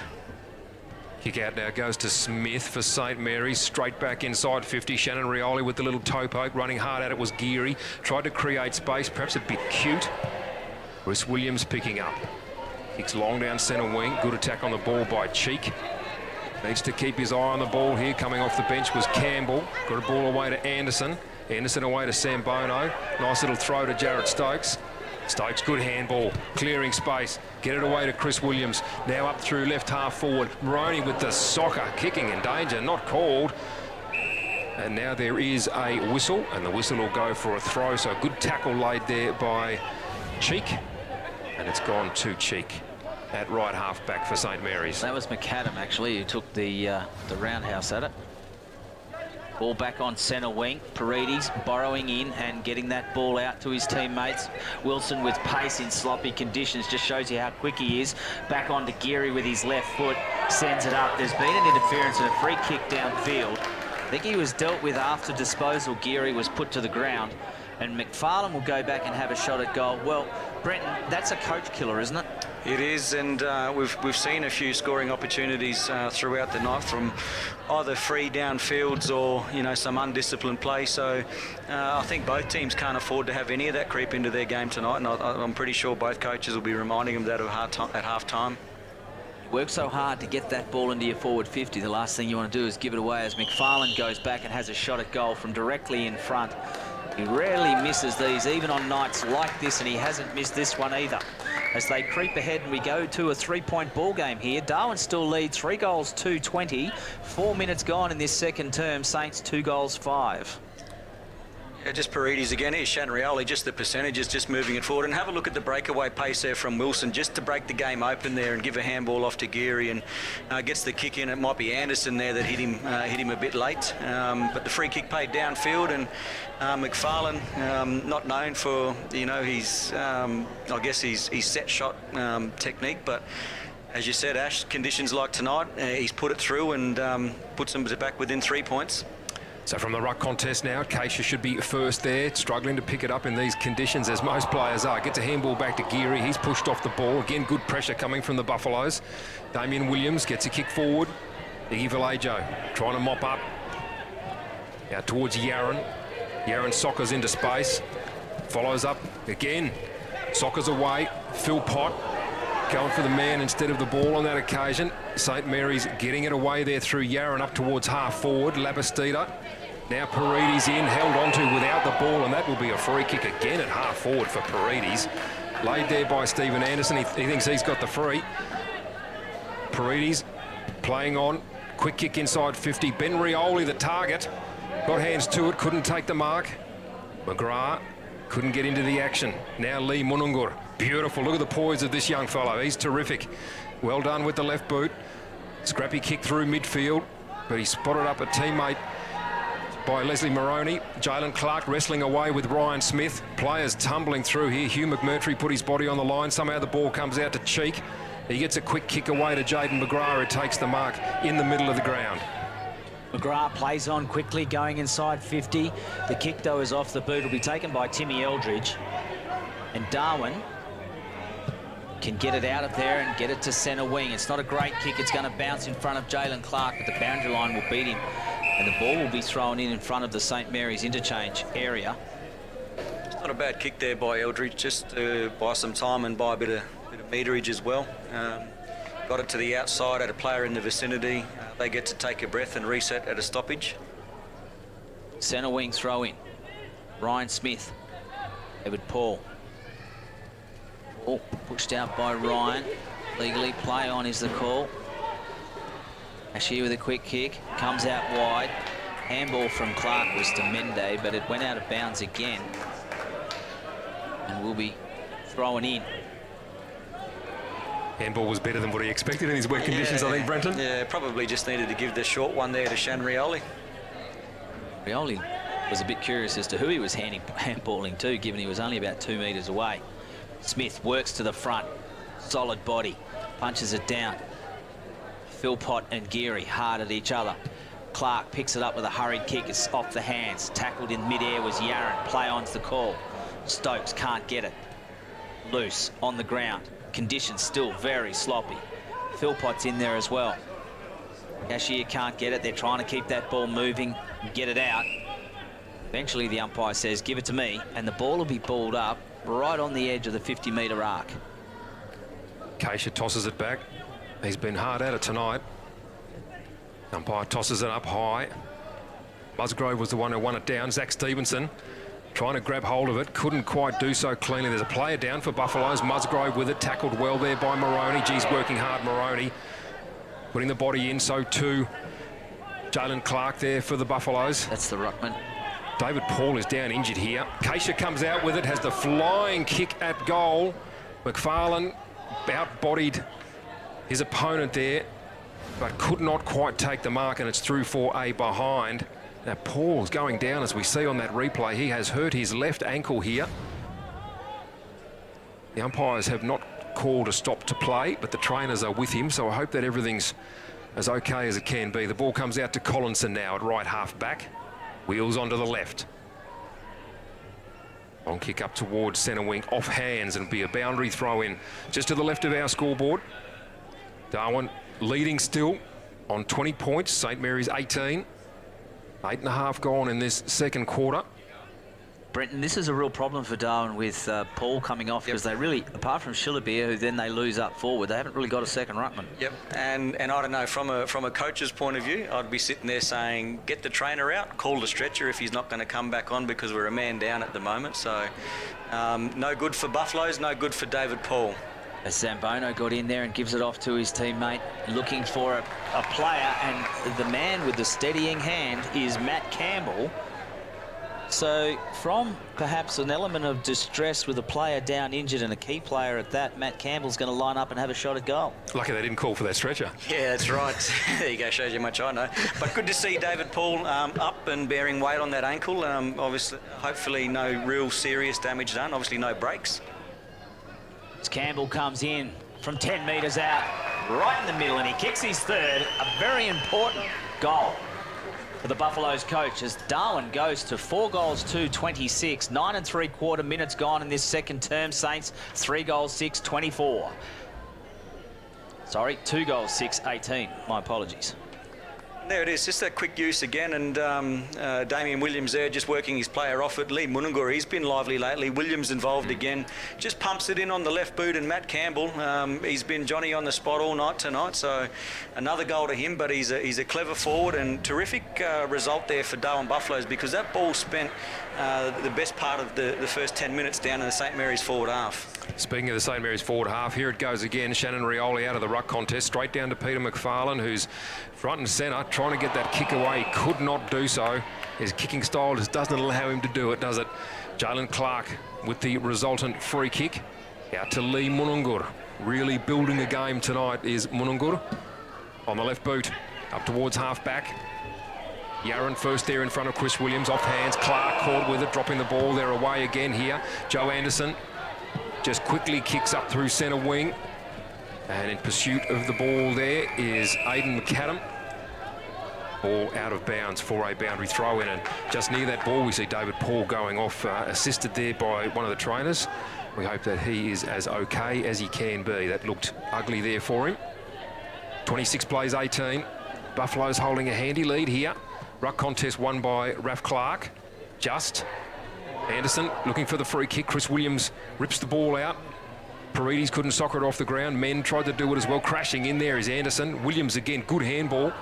Kick out now goes to Smith for St Mary's, straight back inside 50. Shannon Rioli with the little toe poke, running hard at it was Geary. Tried to create space, perhaps a bit cute. Chris Williams picking up. Kicks long down centre wing. Good attack on the ball by Cheek. Needs to keep his eye on the ball here. Coming off the bench was Campbell. Got a ball away to Anderson. Anderson away to Sambono. Nice little throw to Jared Stokes. Stokes, good handball, clearing space. Get it away to Chris Williams. Now up through left half forward. Moroney with the soccer, kicking in danger, not called. And now there is a whistle, and the whistle will go for a throw. So a good tackle laid there by Cheek, and it's gone to Cheek at right half back for St Mary's. That was McAdam actually who took the roundhouse at it. Ball back on centre wing. Paredes borrowing in and getting that ball out to his teammates. Wilson with pace in sloppy conditions, just shows you how quick he is. Back on to Geary with his left foot, sends it up. There's been an interference and a free kick downfield. I think he was dealt with after disposal. Geary was put to the ground, and McFarlane will go back and have a shot at goal. Well, Brenton, that's a coach killer, isn't it? It is, and we've seen a few scoring opportunities throughout the night from either free downfields or some undisciplined play. So I think both teams can't afford to have any of that creep into their game tonight, and I'm pretty sure both coaches will be reminding them that at half time. Work so hard to get that ball into your forward 50. The last thing you want to do is give it away as McFarlane goes back and has a shot at goal from directly in front. He rarely misses these, even on nights like this, and he hasn't missed this one either. As they creep ahead and we go to a 3-point ball game here. Darwin still leads 3 goals 2-20. 4 minutes gone in this second term. Saints 2 goals 5. Yeah, just Paredes again. Here's Shannon Rioli, just the percentages, just moving it forward. And have a look at the breakaway pace there from Wilson, just to break the game open there and give a handball off to Geary, and gets the kick in. It might be Anderson there that hit him a bit late. But the free kick paid downfield, and McFarlane, not known for, his, I guess his set shot technique, but as you said, Ash, conditions like tonight, he's put it through and puts them back within 3 points. So from the ruck contest now, Keisha should be first there, struggling to pick it up in these conditions, as most players are. Gets a handball back to Geary. He's pushed off the ball. Again, good pressure coming from the Buffaloes. Damien Williams gets a kick forward. Iggy Vallejo trying to mop up. Now towards Yaron. Yaron soccers into space. Follows up again. Soccers away. Phil Pott going for the man instead of the ball on that occasion. St Mary's getting it away there through Yaron up towards half forward. Labastida. Now Paredes in, held onto without the ball, and that will be a free kick again at half forward for Paredes. Laid there by Stephen Anderson. He thinks he's got the free. Paredes playing on. Quick kick inside 50. Ben Rioli, the target. Got hands to it, couldn't take the mark. McGrath couldn't get into the action. Now Lee Munungur. Beautiful. Look at the poise of this young fellow. He's terrific. Well done with the left boot. Scrappy kick through midfield, but he spotted up a teammate by Leslie Moroney. Jalen Clark wrestling away with Ryan Smith. Players tumbling through here. Hugh McMurtry put his body on the line. Somehow the ball comes out to Cheek. He gets a quick kick away to Jaden McGrath, who takes the mark in the middle of the ground. McGrath plays on quickly, going inside 50. The kick, though, is off the boot. Will be taken by Timmy Eldridge. And Darwin can get it out of there and get it to centre wing. It's not a great kick. It's going to bounce in front of Jalen Clark, but the boundary line will beat him. And the ball will be thrown in front of the St Mary's interchange area. It's not a bad kick there by Eldridge, just to buy some time and buy a bit of meterage as well. Got it to the outside at a player in the vicinity. They get to take a breath and reset at a stoppage. Centre wing throw in. Ryan Smith. David Paul. Oh, pushed out by Ryan. Legally play on is the call. Ashir with a quick kick. Comes out wide. Handball from Clark was to Mende, but it went out of bounds again. And will be thrown in. Handball was better than what he expected in his wet conditions, I think, Brenton. Yeah, probably just needed to give the short one there to Shan Rioli. Rioli was a bit curious as to who he was handballing to, given he was only about 2 metres away. Smith works to the front, solid body, punches it down. Philpott and Geary hard at each other. Clark picks it up with a hurried kick. It's off the hands. Tackled in mid-air was Yaron. Play on's the call. Stokes can't get it. Loose on the ground. Conditions still very sloppy. Philpott's in there as well. Cashier can't get it. They're trying to keep that ball moving and get it out. Eventually the umpire says, give it to me, and the ball will be balled up right on the edge of the 50-metre arc. Keisha tosses it back. He's been hard at it tonight. Umpire tosses it up high. Musgrove was the one who won it down. Zach Stevenson trying to grab hold of it. Couldn't quite do so cleanly. There's a player down for Buffaloes. Musgrove with it. Tackled well there by Moroney. Geez, working hard, Moroney. Putting the body in, so too Jalen Clark there for the Buffaloes. That's the ruckman. David Paul is down injured here. Keisha comes out with it, has the flying kick at goal. McFarlane out-bodied his opponent there, but could not quite take the mark, and it's through for a behind. Now Paul's going down, as we see on that replay. He has hurt his left ankle here. The umpires have not called a stop to play, but the trainers are with him, so I hope that everything's as okay as it can be. The ball comes out to Collinson now at right half back. Wheels onto the left. Long kick up towards centre wing, off hands, and be a boundary throw in just to the left of our scoreboard. Darwin leading still on 20 points. St Mary's 18. 8.5 gone in this second quarter. Brenton, this is a real problem for Darwin with Paul coming off, because they really, apart from Schillerbeer, who then they lose up forward, they haven't really got a second ruckman. Yep, and I don't know, from a coach's point of view, I'd be sitting there saying, get the trainer out, call the stretcher if he's not going to come back on, because we're a man down at the moment. So no good for Buffaloes, no good for David Paul. As Zambono got in there and gives it off to his teammate, looking for a player, and the man with the steadying hand is Matt Campbell. So from perhaps an element of distress with a player down injured and a key player at that, Matt Campbell's going to line up and have a shot at goal. Lucky they didn't call for that stretcher. Yeah, that's right. There you go, shows you how much I know. But good to see David Paul up and bearing weight on that ankle. Obviously, hopefully no real serious damage done. Obviously no breaks. As Campbell comes in from 10 metres out, right in the middle, and he kicks his third, a very important goal for the Buffaloes coach, as Darwin goes to 4 goals, 2-26, 9 3/4 minutes gone in this second term. Saints 3 goals, 6-24. Sorry, 2 goals, 6-18. My apologies. There it is, just that quick use again, and Damien Williams there just working his player off it. Lee Munungur, he's been lively lately. Williams involved again, just pumps it in on the left boot, and Matt Campbell, he's been Johnny on the spot all night tonight, so another goal to him, but he's a clever forward, and terrific result there for Darwin Buffaloes, because that ball spent the best part of the first 10 minutes down in the St Mary's forward half. Speaking of the St Mary's forward half, here it goes again. Shannon Rioli out of the ruck contest, straight down to Peter McFarlane, who's front and centre, trying to get that kick away. He could not do so. His kicking style just doesn't allow him to do it, does it? Jalen Clark with the resultant free kick. Out to Lee Munungur. Really building a game tonight is Munungur. On the left boot, up towards half back. Yaron first there in front of Chris Williams, off hands. Clark caught with it, dropping the ball. They're away again here. Joe Anderson just quickly kicks up through centre wing. And in pursuit of the ball there is Aidan McAdam. Ball out of bounds for a boundary throw in, and just near that ball we see David Paul going off, assisted there by one of the trainers. We hope that he is as okay as he can be. That looked ugly there for him. 26 plays 18. Buffaloes holding a handy lead here. Ruck contest won by Raf Clark. Just Anderson looking for the free kick. Chris Williams rips the ball out. Paredes couldn't soccer it off the ground. Men tried to do it as well. Crashing in there is Anderson. Williams again, good handball.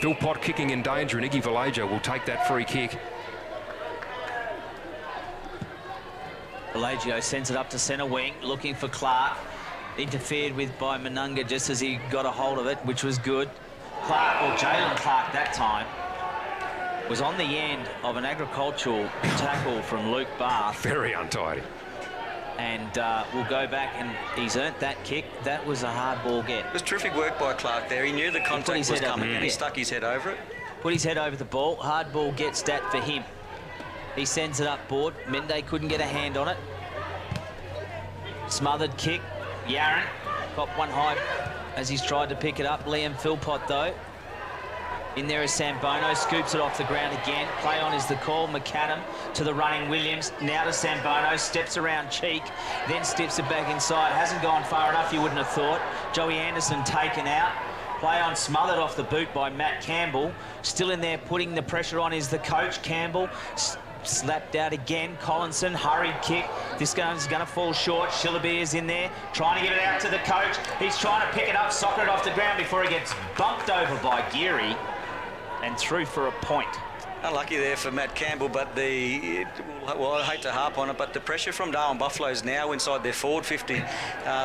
Philpott kicking in danger, and Iggy Vallejo will take that free kick. Vallejo sends it up to centre wing, looking for Clark. Interfered with by Manunga just as he got a hold of it, which was good. Clark, or Jalen Clark that time, was on the end of an agricultural tackle from Luke Barth. Very untidy. And we'll go back, and he's earned that kick. That was a hard ball get. It was terrific work by Clark there. He knew the contact was coming and he stuck his head over it. Put his head over the ball. Hard ball get stat for him. He sends it up board. Mende couldn't get a hand on it. Smothered kick. Yaron got one high as he's tried to pick it up. Liam Philpott, though. In there is Sambono, scoops it off the ground again. Play on is the call. McAdam to the running Williams. Now to Sambono, steps around Cheek, then steps it back inside. Hasn't gone far enough, you wouldn't have thought. Joey Anderson taken out. Play on smothered off the boot by Matt Campbell. Still in there putting the pressure on is the coach, Campbell. Slapped out again. Collinson, hurried kick. This one's going to fall short. Shillaby is in there, trying to get it out to the coach. He's trying to pick it up, sock it off the ground before he gets bumped over by Geary and through for a point. Unlucky there for Matt Campbell, but well, I hate to harp on it, but the pressure from Darwin Buffaloes now inside their forward 50.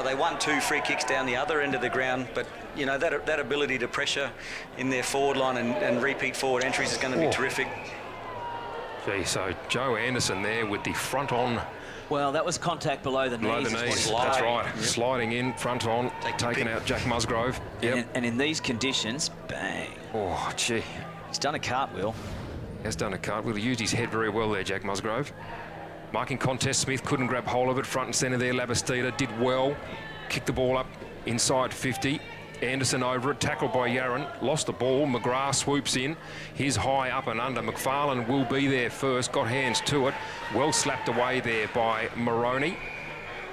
They won 2 free kicks down the other end of the ground, but you know that ability to pressure in their forward line and repeat forward entries is going to be terrific. Gee, so Joe Anderson there with the front on. Well, that was contact below the knees. Below the knees, that's right. Yep. Sliding in, front on, taking out Jack Musgrove. Yep. And in these conditions, bang. Oh, gee. He's done a cartwheel. He has done a cartwheel. He used his head very well there, Jack Musgrove. Marking contest, Smith couldn't grab hold of it. Front and centre there, Labastida did well. Kicked the ball up inside 50. Anderson over it, tackled by Yaron, lost the ball. McGrath swoops in. He's high up and under. McFarlane will be there first, got hands to it. Well slapped away there by Moroney.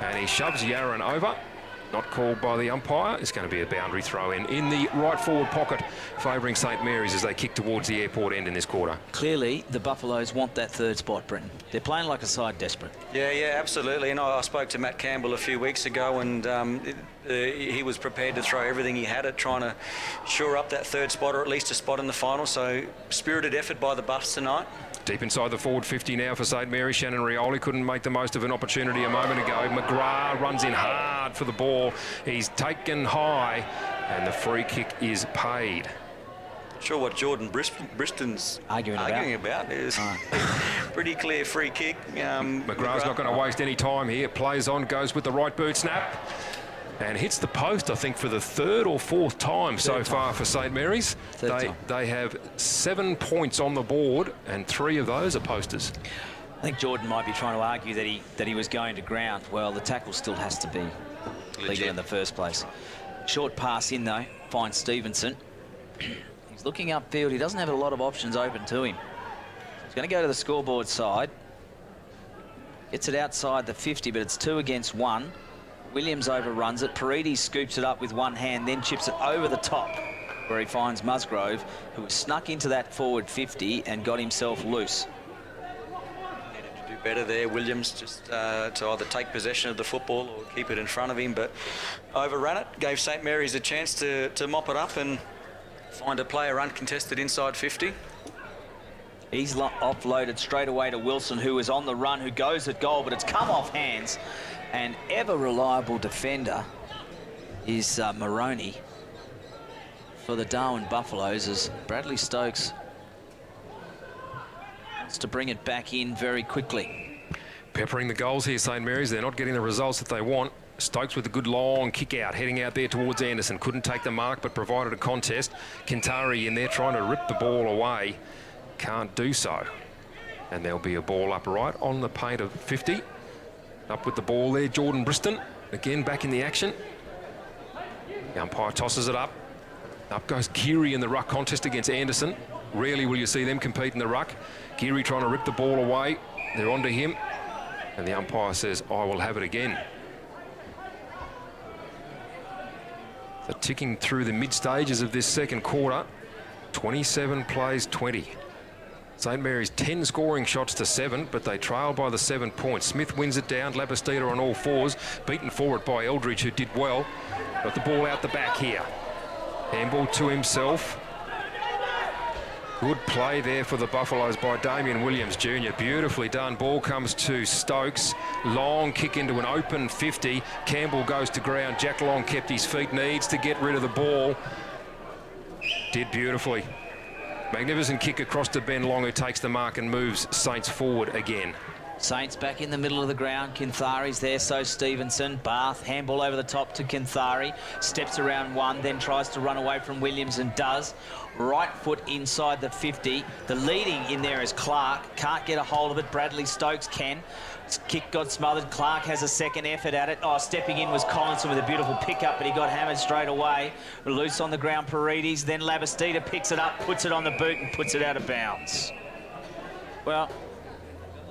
And he shoves Yaron over. Not called by the umpire. It's going to be a boundary throw in the right forward pocket, favouring St Mary's as they kick towards the airport end in this quarter. Clearly, the Buffaloes want that third spot, Brenton. They're playing like a side desperate. Yeah, absolutely. And I spoke to Matt Campbell a few weeks ago, and he was prepared to throw everything he had at trying to shore up that third spot, or at least a spot in the final. So spirited effort by the Buffs tonight. Deep inside the forward 50 now for St Mary. Shannon Rioli couldn't make the most of an opportunity a moment ago. McGrath runs in hard for the ball. He's taken high, and the free kick is paid. Sure what Jordan Briston's arguing about is pretty clear free kick. McGrath's not going to waste any time here. Plays on, goes with the right boot snap, and hits the post, I think, for the third or fourth time so far for St Mary's. They have 7 points on the board, and 3 of those are posters. I think Jordan might be trying to argue that he was going to ground. Well, the tackle still has to be legal in the first place. Short pass in, though, finds Stevenson. He's looking upfield. He doesn't have a lot of options open to him. He's going to go to the scoreboard side. Gets it outside the 50, but it's 2 against 1. Williams overruns it. Paredes scoops it up with one hand, then chips it over the top, where he finds Musgrove, who was snuck into that forward 50 and got himself loose. Needed to do better there, Williams, just to either take possession of the football or keep it in front of him, but overran it. Gave St Mary's a chance to mop it up and find a player uncontested inside 50. He's offloaded straight away to Wilson, who is on the run, who goes at goal, but it's come off hands. And ever reliable defender is Moroney for the Darwin Buffaloes, as Bradley Stokes wants to bring it back in very quickly. Peppering the goals here, St Mary's. They're not getting the results that they want. Stokes with a good long kick out, heading out there towards Anderson. Couldn't take the mark, but provided a contest. Kintari in there trying to rip the ball away. Can't do so. And there'll be a ball up right on the paint of 50. Up with the ball there, Jordan Briston. Again, back in the action. The umpire tosses it up. Up goes Geary in the ruck contest against Anderson. Rarely will you see them compete in the ruck. Geary trying to rip the ball away. They're onto him. And the umpire says, I will have it again. So ticking through the mid-stages of this second quarter. 27 plays 20. St Mary's 10 scoring shots to 7, but they trail by the 7 points. Smith wins it down. Labastida on all fours, beaten forward by Eldridge, who did well. Got the ball out the back here. Handball to himself. Good play there for the Buffaloes by Damien Williams Jr. Beautifully done. Ball comes to Stokes. Long kick into an open 50. Campbell goes to ground. Jack Long kept his feet. Needs to get rid of the ball. Did beautifully. Magnificent kick across to Ben Long, who takes the mark and moves Saints forward again. Saints back in the middle of the ground. Kinthari's there, so Stevenson. Bath, handball over the top to Kinthari. Steps around one, then tries to run away from Williams and does. Right foot inside the 50. The leading in there is Clark. Can't get a hold of it. Bradley Stokes can. Kick got smothered. Clark has a second effort at it. Oh, stepping in was Collinson with a beautiful pickup, but he got hammered straight away. Loose on the ground, Paredes. Then Labastida picks it up, puts it on the boot and puts it out of bounds. Well,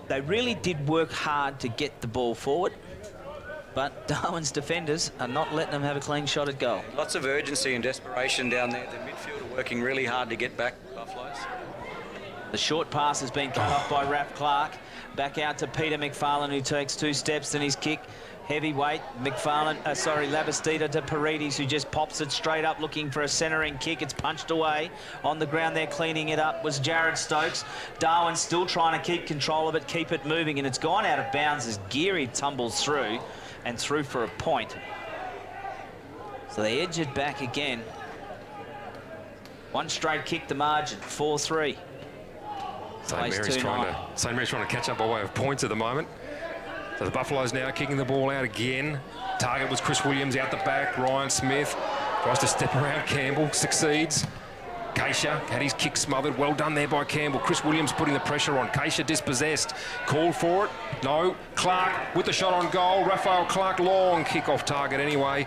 they really did work hard to get the ball forward, but Darwin's defenders are not letting them have a clean shot at goal. Lots of urgency and desperation down there. The midfield are working really hard to get back, Buffaloes. The short pass has been cut off by Raph Clark. Back out to Peter McFarlane, who takes 2 steps, then his kick. Heavyweight, Labastida to Paredes, who just pops it straight up, looking for a centering kick. It's punched away. On the ground there, cleaning it up, was Jared Stokes. Darwin still trying to keep control of it, keep it moving, and it's gone out of bounds as Geary tumbles through, and through for a point. So they edge it back again. One straight kick, the margin, 4-3. St Mary's trying to catch up by way of points at the moment. So the Buffaloes now kicking the ball out again. Target was Chris Williams out the back. Ryan Smith tries to step around Campbell, succeeds. Keisha had his kick smothered. Well done there by Campbell. Chris Williams putting the pressure on. Keisha dispossessed. Called for it. No. Clark with the shot on goal. Raphael Clark, long kick off target anyway.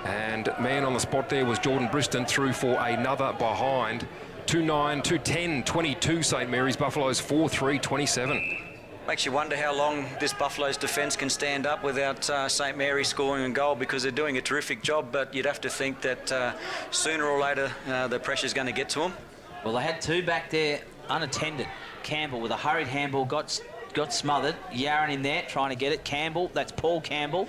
And man on the spot there was Jordan Briston, through for another behind. 2-9, 2-10, 22 St Mary's. Buffaloes 4-3, 27. Makes you wonder how long this Buffaloes defence can stand up without St Mary's scoring a goal, because they're doing a terrific job, but you'd have to think that sooner or later the pressure's going to get to them. Well, they had 2 back there unattended. Campbell with a hurried handball got smothered. Yaron in there trying to get it. Campbell, that's Paul Campbell.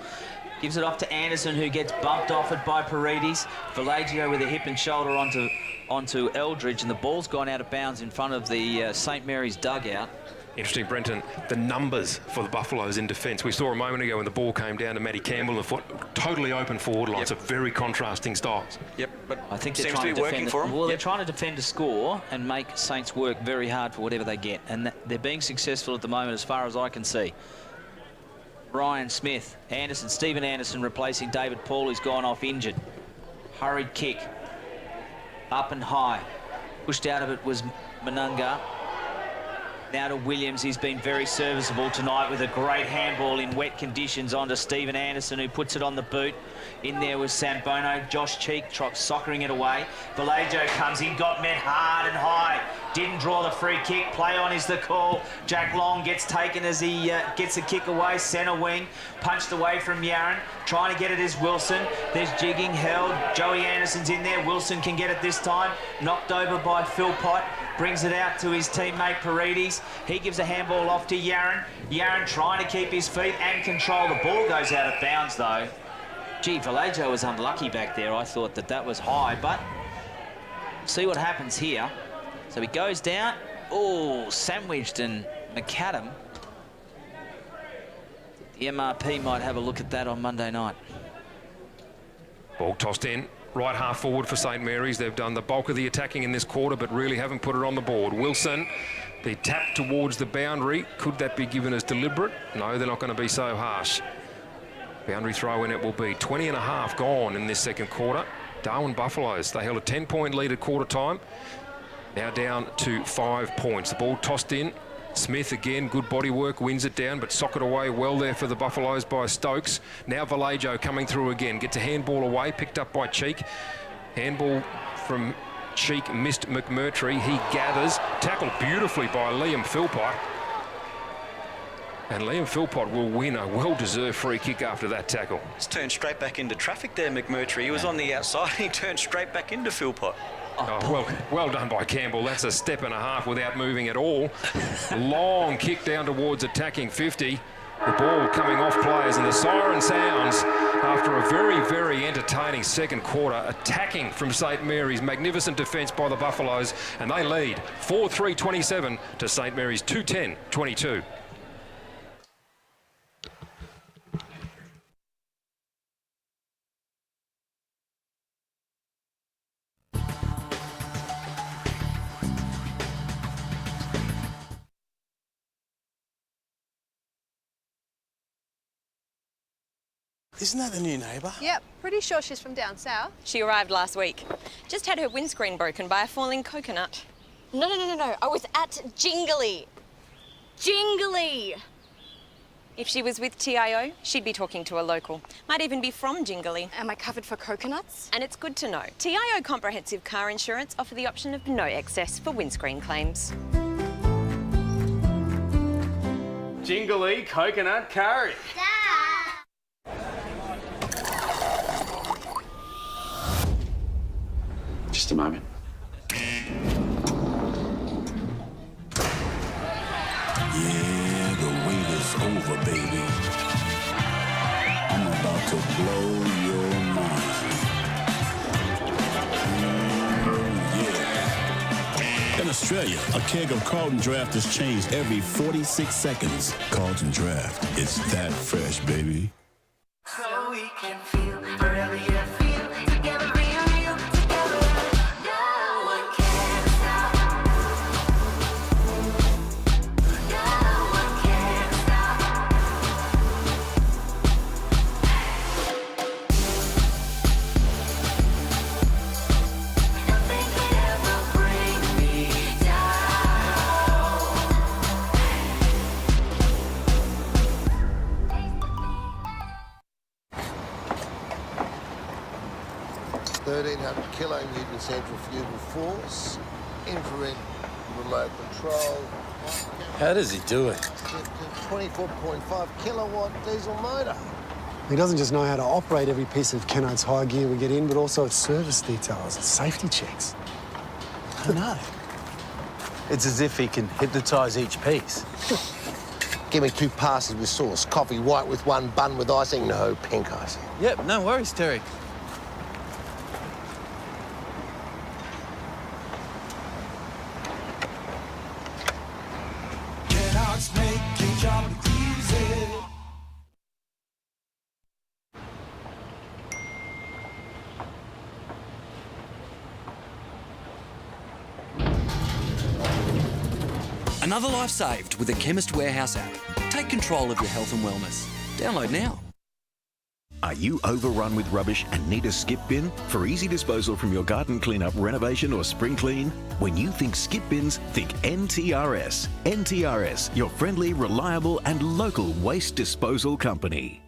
Gives it off to Anderson, who gets bumped off it by Paredes. Villagio with a hip and shoulder onto Eldridge, and the ball's gone out of bounds in front of the St Mary's dugout. Interesting, Brenton, the numbers for the Buffaloes in defence. We saw a moment ago when the ball came down to Matty Campbell, the foot totally open forward line. So very contrasting styles. Yep, but I think they're seems trying to be working for them. Well, they're trying to defend a score and make Saints work very hard for whatever they get, and they're being successful at the moment as far as I can see. Ryan Smith, Anderson, Stephen Anderson replacing David Paul, who's gone off injured. Hurried kick, up and high. Pushed out of it was Manunga. Now to Williams. He's been very serviceable tonight with a great handball in wet conditions onto Stephen Anderson, who puts it on the boot. In there was Sambono. Josh Cheek soccering it away. Villagio comes in, got met hard and high. Didn't draw the free kick. Play on is the call. Jack Long gets taken as he gets a kick away. Centre wing. Punched away from Yaron. Trying to get it is Wilson. There's jigging held. Joey Anderson's in there. Wilson can get it this time. Knocked over by Philpott. Brings it out to his teammate Paredes. He gives a handball off to Yaron. Yaron trying to keep his feet and control. The ball goes out of bounds though. Gee, Villagio was unlucky back there. I thought that was high, but see what happens here. So he goes down. Oh, sandwiched, and McAdam. The MRP might have a look at that on Monday night. Ball tossed in. Right half forward for St Mary's. They've done the bulk of the attacking in this quarter, but really haven't put it on the board. Wilson, the tap towards the boundary. Could that be given as deliberate? No, they're not going to be so harsh. Boundary throw in it will be. 20 and a half gone in this second quarter. Darwin Buffaloes, they held a 10-point lead at quarter time. Now down to 5 points. The ball tossed in. Smith again, good body work, wins it down, but socket away well there for the Buffaloes by Stokes. Now Villagio coming through again, gets a handball away, picked up by Cheek. Handball from Cheek missed McMurtry. He gathers, tackled beautifully by Liam Philpott. And Liam Philpott will win a well-deserved free kick after that tackle. He's turned straight back into traffic there, McMurtry. He was on the outside, he turned straight back into Philpott. Oh, well done by Campbell. That's a step and a half without moving at all. Long kick down towards attacking 50. The ball coming off players, and the siren sounds after a very, very entertaining second quarter. Attacking from St Mary's. Magnificent defence by the Buffaloes, and they lead 4-3-27 to St Mary's 2-10-22. Isn't that the new neighbour? Yep, pretty sure she's from down south. She arrived last week. Just had her windscreen broken by a falling coconut. No. I was at Jingly. Jingly! If she was with TIO, she'd be talking to a local. Might even be from Jingly. Am I covered for coconuts? And it's good to know. TIO Comprehensive Car Insurance offer the option of no excess for windscreen claims. Jingly coconut curry. Just a moment. Yeah, the wait is over, baby. I'm about to blow your mind. Yeah. In Australia, a keg of Carlton Draft is changed every 46 seconds. Carlton Draft, it's that fresh, baby. So we can feel forever, yeah, feel together, real together. No one can stop. No one can stop. Nothing could ever bring me down. 1,300 kilonewton centrifugal force, infrared remote control, How does he do it? 24.5 kilowatt diesel motor. He doesn't just know how to operate every piece of Kenites high gear we get in, but also its service details, its safety checks. I don't know. It's as if he can hypnotise each piece. Give me 2 passes with sauce, coffee white with 1 bun with icing, no pink icing. Yep, no worries, Terry. Another life saved with the Chemist Warehouse app. Take control of your health and wellness. Download now. Are you overrun with rubbish and need a skip bin for easy disposal from your garden cleanup, renovation or spring clean? When you think skip bins, think NTRS. NTRS, your friendly, reliable and local waste disposal company.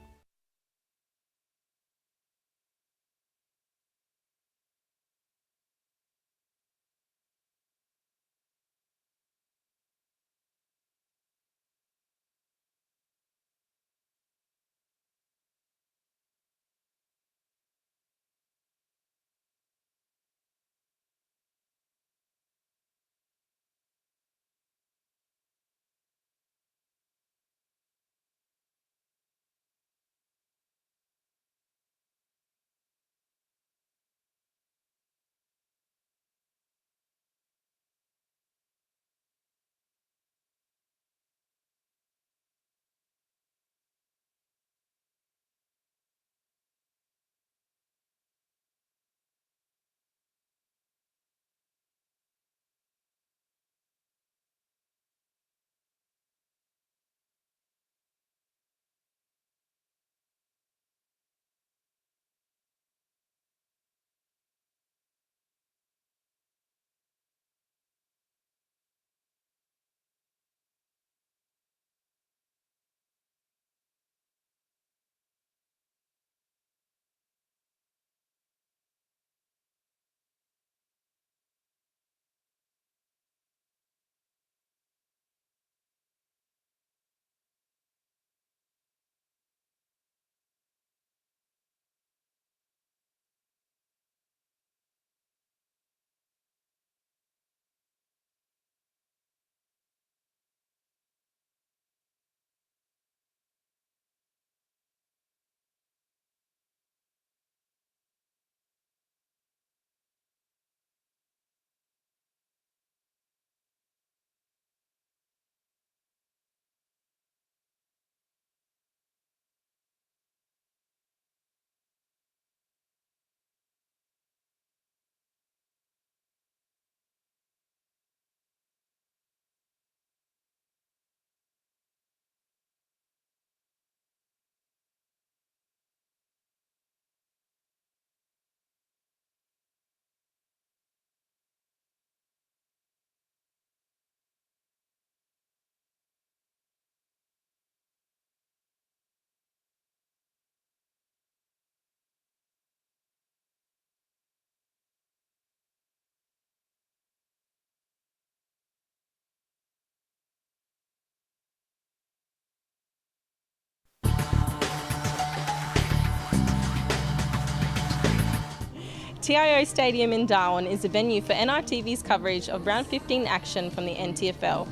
TIO Stadium in Darwin is a venue for NRTV's coverage of round 15 action from the NTFL.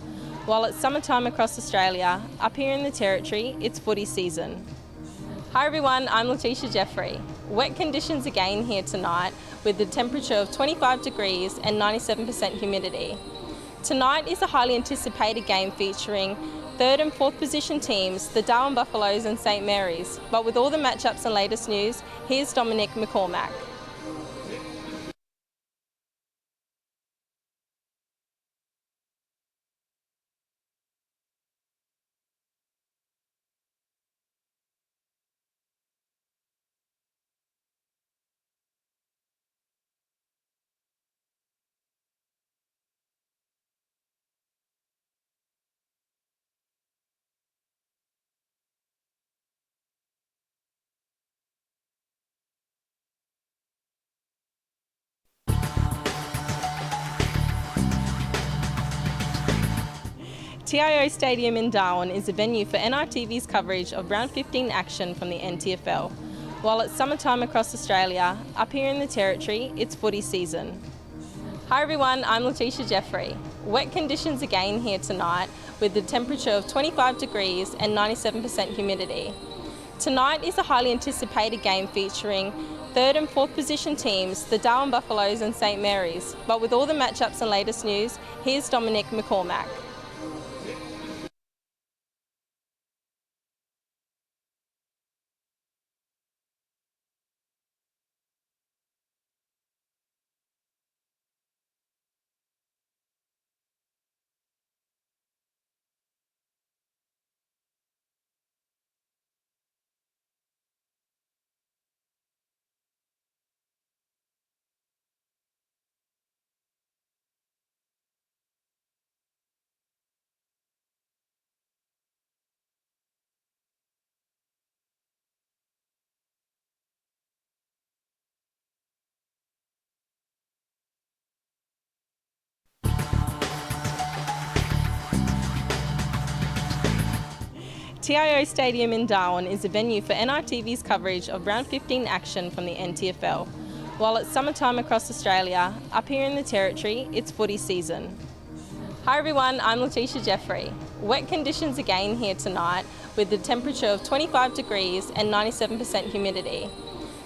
While it's summertime across Australia, up here in the Territory, it's footy season. Hi everyone, I'm Letitia Jeffrey. Wet conditions again here tonight with the temperature of 25 degrees and 97% humidity. Tonight is a highly anticipated game featuring third and fourth position teams, the Darwin Buffaloes and St Mary's. But with all the matchups and latest news, here's Dominic McCormack. TIO Stadium in Darwin is a venue for NRTV's coverage of round 15 action from the NTFL. While it's summertime across Australia, up here in the Territory, it's footy season. Hi everyone, I'm Letitia Jeffrey. Wet conditions again here tonight with the temperature of 25 degrees and 97% humidity. Tonight is a highly anticipated game featuring third and fourth position teams, the Darwin Buffaloes and St Mary's. But with all the matchups and latest news, here's Dominic McCormack. TIO Stadium in Darwin is a venue for NRTV's coverage of round 15 action from the NTFL. While it's summertime across Australia, up here in the Territory, it's footy season. Hi everyone, I'm Letitia Jeffrey. Wet conditions again here tonight with the temperature of 25 degrees and 97% humidity.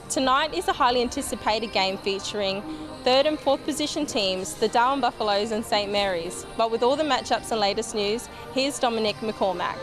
Tonight is a highly anticipated game featuring third and fourth position teams, the Darwin Buffaloes and St Mary's. But with all the matchups and latest news, here's Dominic McCormack.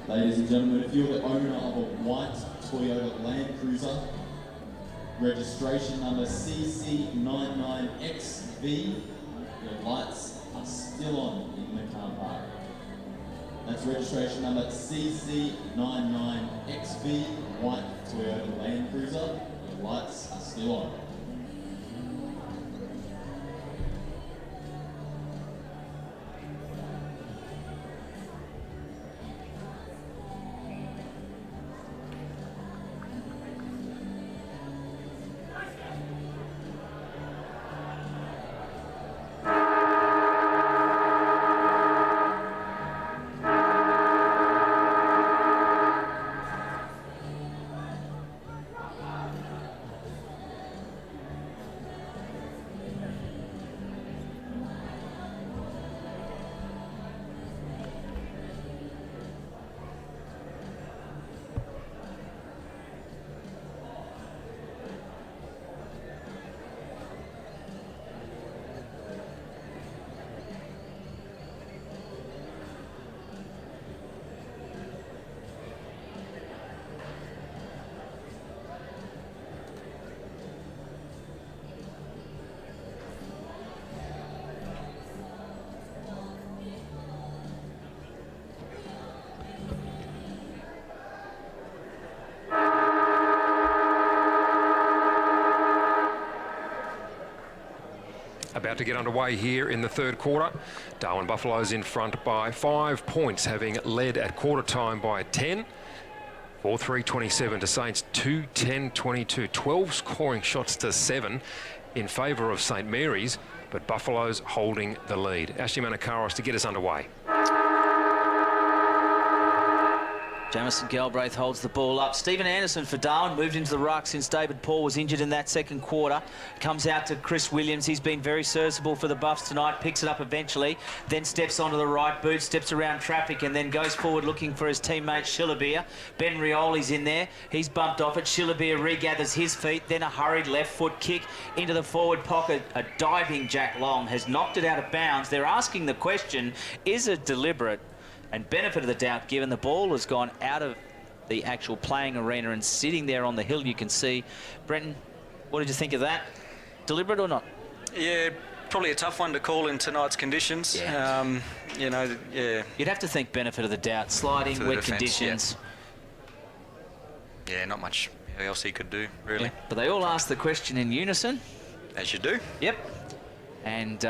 Ladies and gentlemen, if you're the owner of a white Toyota Land Cruiser, registration number CC99XV, your lights are still on in the car park. That's registration number CC99XV, white Toyota Land Cruiser, your lights are still on. About to get underway here in the third quarter. Darwin Buffaloes in front by 5 points, having led at quarter time by 10. 4-3-27 to Saints 2-10-22. 12 scoring shots to 7 in favour of St Mary's, but Buffaloes holding the lead. Ashley Manakaros to get us underway. Jamison Galbraith holds the ball up. Stephen Anderson for Darwin, moved into the ruck since David Paul was injured in that second quarter. Comes out to Chris Williams. He's been very serviceable for the Buffs tonight. Picks it up eventually, then steps onto the right boot, steps around traffic, and then goes forward looking for his teammate Shillabeer. Ben Rioli's in there. He's bumped off it. Shillabeer regathers his feet, then a hurried left foot kick into the forward pocket. A diving Jack Long has knocked it out of bounds. They're asking the question, is it deliberate? And benefit of the doubt, given the ball has gone out of the actual playing arena and sitting there on the hill, you can see. Brenton, what did you think of that? Deliberate or not? Yeah, probably a tough one to call in tonight's conditions. Yeah. You know, yeah. You'd have to think benefit of the doubt. Sliding, wet defense, conditions. Yeah, not much else he could do, really. Yeah. But they all ask the question in unison. As you do. Yep. And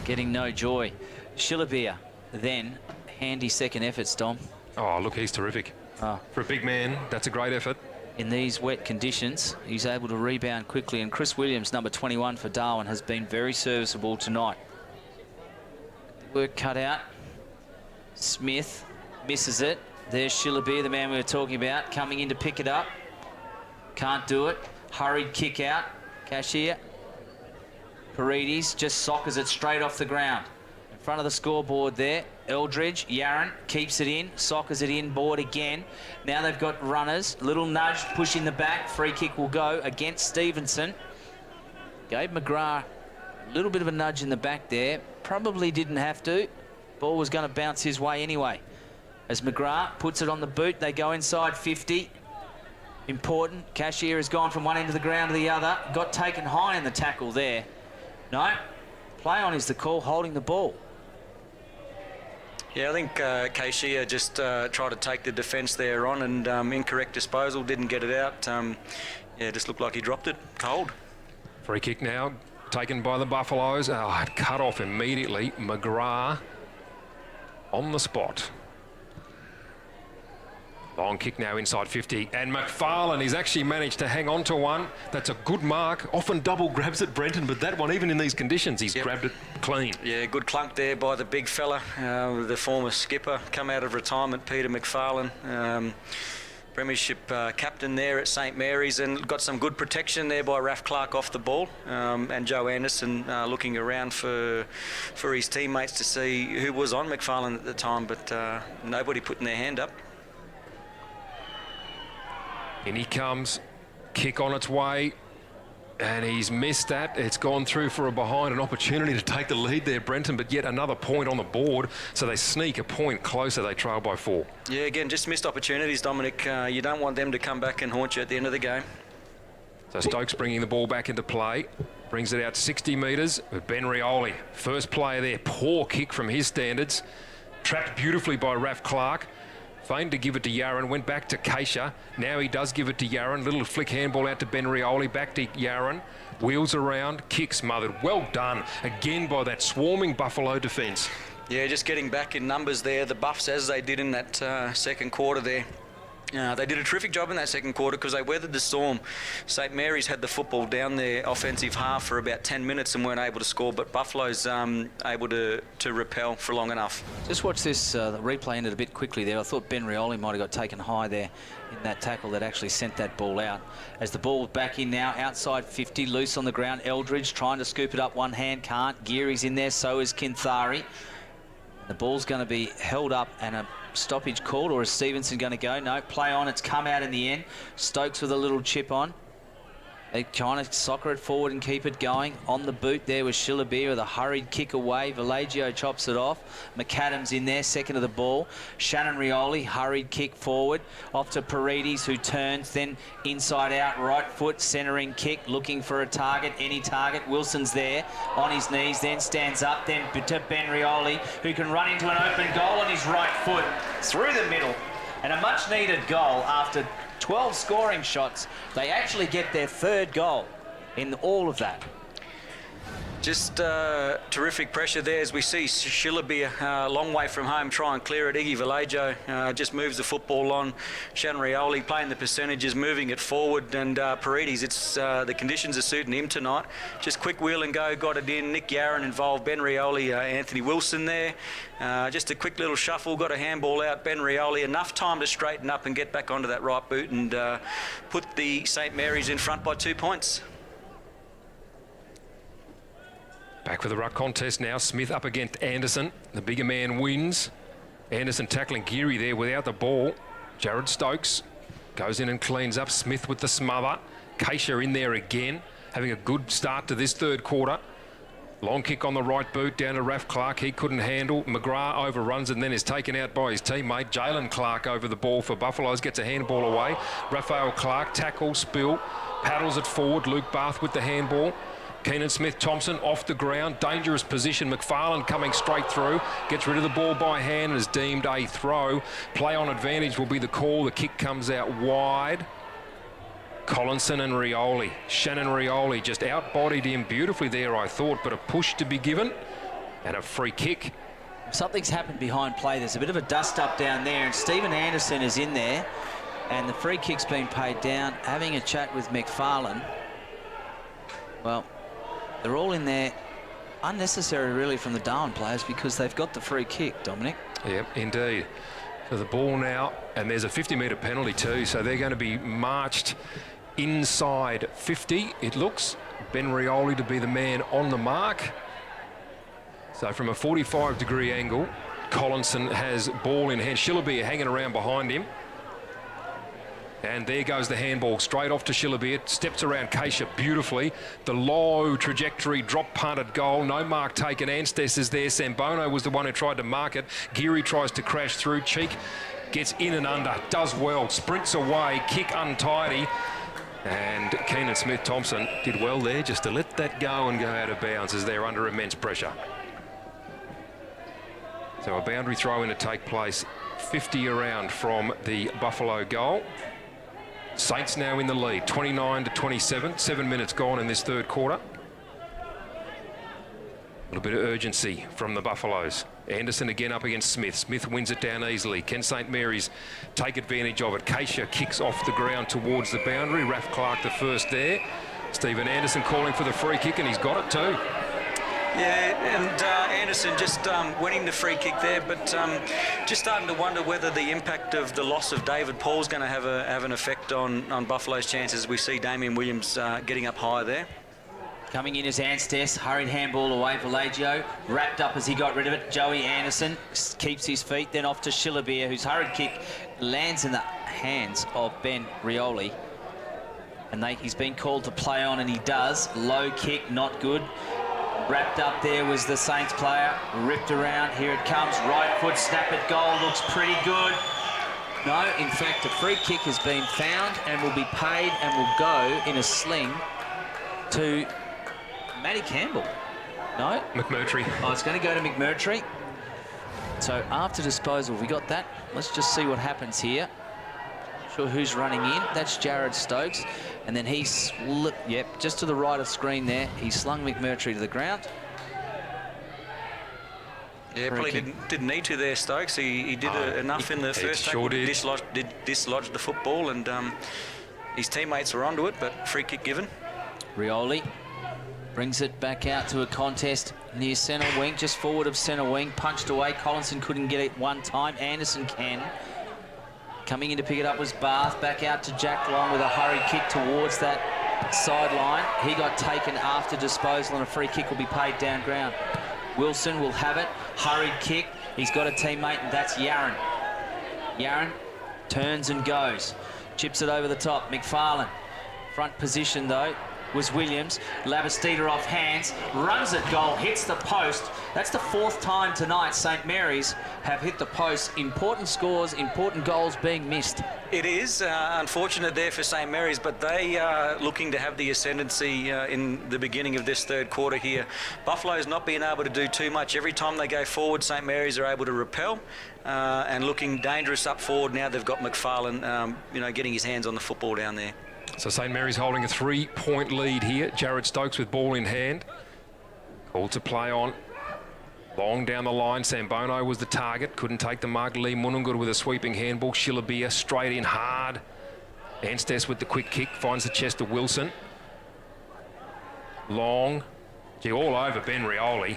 getting no joy. Shillabeer. Then, handy second efforts, Dom. Oh, look, he's terrific. Oh. For a big man, that's a great effort. In these wet conditions, he's able to rebound quickly. And Chris Williams, number 21 for Darwin, has been very serviceable tonight. Work cut out. Smith misses it. There's Shillabeer, the man we were talking about, coming in to pick it up. Can't do it. Hurried kick out. Cashier. Paredes just soccers it straight off the ground. Front of the scoreboard there, Eldridge, Yaron keeps it in, soccers it in board again. Now they've got runners, little nudge, push in the back, free kick will go against Stevenson. Gave McGrath a little bit of a nudge in the back there, probably didn't have to. Ball was going to bounce his way anyway. As McGrath puts it on the boot, they go inside 50. Important, Cashier has gone from one end of the ground to the other, got taken high in the tackle there. No, play on is the call, holding the ball. Yeah, I think Keishia just tried to take the defence there on, and incorrect disposal, didn't get it out. Yeah, just looked like he dropped it cold. Free kick now, taken by the Buffaloes. Oh, cut off immediately. McGrath on the spot. Long kick now inside 50, and McFarlane, he's actually managed to hang on to one. That's a good mark. Often double grabs at Brenton, but that one, even in these conditions, he's grabbed it clean. Yeah, good clunk there by the big fella, the former skipper, come out of retirement, Peter McFarlane. Premiership captain there at St Mary's, and got some good protection there by Raf Clark off the ball, and Joe Anderson looking around for his teammates to see who was on McFarlane at the time, but nobody putting their hand up. In he comes, kick on its way, and he's missed that. It's gone through for a behind, an opportunity to take the lead there, Brenton, but yet another point on the board, so they sneak a point closer. They trail by 4. Yeah, again, just missed opportunities, Dominic. You don't want them to come back and haunt you at the end of the game. So Stokes bringing the ball back into play, brings it out 60 metres with Ben Rioli. First player there, poor kick from his standards, trapped beautifully by Raf Clark. Feigned to give it to Yaron, went back to Keisha. Now he does give it to Yaron. Little flick handball out to Ben Rioli, back to Yaron. Wheels around, kicks smothered. Well done again by that swarming Buffalo defence. Yeah, just getting back in numbers there. The Buffs, as they did in that second quarter there. They did a terrific job in that second quarter because they weathered the storm. St Mary's had the football down their offensive half for about 10 minutes and weren't able to score, but Buffalo's able to repel for long enough. Just watch this, the replay ended a bit quickly there. I thought Ben Rioli might have got taken high there in that tackle that actually sent that ball out. As the ball back in now, outside 50, loose on the ground. Eldridge trying to scoop it up, one hand, can't. Geary's in there, so is Kinthari. The ball's going to be held up and a stoppage called, or is Stevenson going to go? No, play on, it's come out in the end. Stokes with a little chip on. They're trying to soccer it forward and keep it going. On the boot there was Shillabeer with a hurried kick away. Villagio chops it off. McAdams in there, second of the ball. Shannon Rioli, hurried kick forward. Off to Paredes, who turns, then inside out, right foot, centering kick, looking for a target, any target. Wilson's there, on his knees, then stands up, then to Ben Rioli, who can run into an open goal on his right foot, through the middle. And a much-needed goal after 12 scoring shots. They actually get their third goal in all of that. Just terrific pressure there as we see Shillaby a long way from home try and clear it. Iggy Vallejo just moves the football on. Shannon Rioli playing the percentages, moving it forward, and Paredes, it's the conditions are suiting him tonight. Just quick wheel and go, got it in. Nick Yarran involved, Ben Rioli, Anthony Wilson there. Just a quick little shuffle, got a handball out. Ben Rioli, enough time to straighten up and get back onto that right boot and put the St Mary's in front by 2 points. Back for the ruck contest now. Smith up against Anderson. The bigger man wins. Anderson tackling Geary there without the ball. Jared Stokes goes in and cleans up. Smith with the smother. Keisha in there again, having a good start to this third quarter. Long kick on the right boot down to Raph Clark. He couldn't handle. McGrath overruns and then is taken out by his teammate. Jalen Clark over the ball for Buffaloes. Gets a handball away. Raphael Clark, tackle, spill. Paddles it forward. Luke Barth with the handball. Keenan Smith-Thompson off the ground, dangerous position. McFarlane coming straight through, gets rid of the ball by hand and is deemed a throw. Play on advantage will be the call. The kick comes out wide. Collinson and Rioli. Shannon Rioli just outbodied him beautifully there, I thought, but a push to be given and a free kick. Something's happened behind play. There's a bit of a dust-up down there, and Stephen Anderson is in there, and the free kick's been paid down. Having a chat with McFarlane. Well, they're all in there unnecessary really from the Darwin players because they've got the free kick, Dominic. Yep, indeed. So the ball now, and there's a 50-metre penalty too, so they're going to be marched inside 50, it looks. Ben Rioli to be the man on the mark. So from a 45-degree angle, Collinson has ball in hand. Shillaby hanging around behind him. And there goes the handball straight off to Shillaby. It steps around Keisha beautifully. The low trajectory drop punted goal. No mark taken. Anstes is there. Sambono was the one who tried to mark it. Geary tries to crash through. Cheek gets in and under. Does well. Sprints away. Kick untidy. And Keenan Smith-Thompson did well there just to let that go and go out of bounds as they're under immense pressure. So a boundary throw in to take place 50 around from the Buffalo goal. Saints now in the lead, 29-27. 7 minutes gone in this third quarter. A little bit of urgency from the Buffaloes. Anderson again up against Smith. Smith wins it down easily. Can St Mary's take advantage of it? Keisha kicks off the ground towards the boundary. Raph Clark the first there. Stephen Anderson calling for the free kick, and he's got it too. Yeah, and Anderson just winning the free kick there, but just starting to wonder whether the impact of the loss of David Paul's going to have an effect on Buffalo's chances. We see Damien Williams getting up high there. Coming in is Anstes, hurried handball away for Leggio, wrapped up as he got rid of it. Joey Anderson keeps his feet, then off to Shillabeer, whose hurried kick lands in the hands of Ben Rioli. And he's been called to play on, and he does. Low kick, not good. Wrapped up there was the Saints player, ripped around, here it comes, right foot, snap at goal, looks pretty good. No, in fact, a free kick has been found and will be paid and will go in a sling to Matty Campbell. No? McMurtry. Oh, it's going to go to McMurtry. So after disposal, we got that. Let's just see what happens here. Not sure who's running in. That's Jared Stokes. And then he slipped, yep, just to the right of screen there. He slung McMurtry to the ground. Yeah, probably didn't need to there, Stokes. He did enough in the first tackle to dislodge the football, and his teammates were onto it, but free kick given. Rioli brings it back out to a contest near centre wing, just forward of centre wing, punched away. Collinson couldn't get it one time. Anderson can. Coming in to pick it up was Barth. Back out to Jack Long with a hurried kick towards that sideline. He got taken after disposal, and a free kick will be paid down ground. Wilson will have it. Hurried kick. He's got a teammate, and that's Yarran. Yarran turns and goes. Chips it over the top. McFarlane. Front position, though, was Williams. Labastida off hands. Runs at goal. Hits the post. That's the fourth time tonight St Mary's have hit the post. Important scores, important goals being missed. It is unfortunate there for St Mary's, but they are looking to have the ascendancy in the beginning of this third quarter here. Buffalo's not being able to do too much. Every time they go forward, St Mary's are able to repel and looking dangerous up forward. Now they've got McFarlane, getting his hands on the football down there. So St Mary's holding a 3-point lead here. Jared Stokes with ball in hand. Ball to play on. Long down the line, Sambono was the target. Couldn't take the mark. Lee Munungur with a sweeping handball. Shillabia straight in hard. Anstess with the quick kick. Finds the chest of Wilson. Long. Gee, all over Ben Rioli.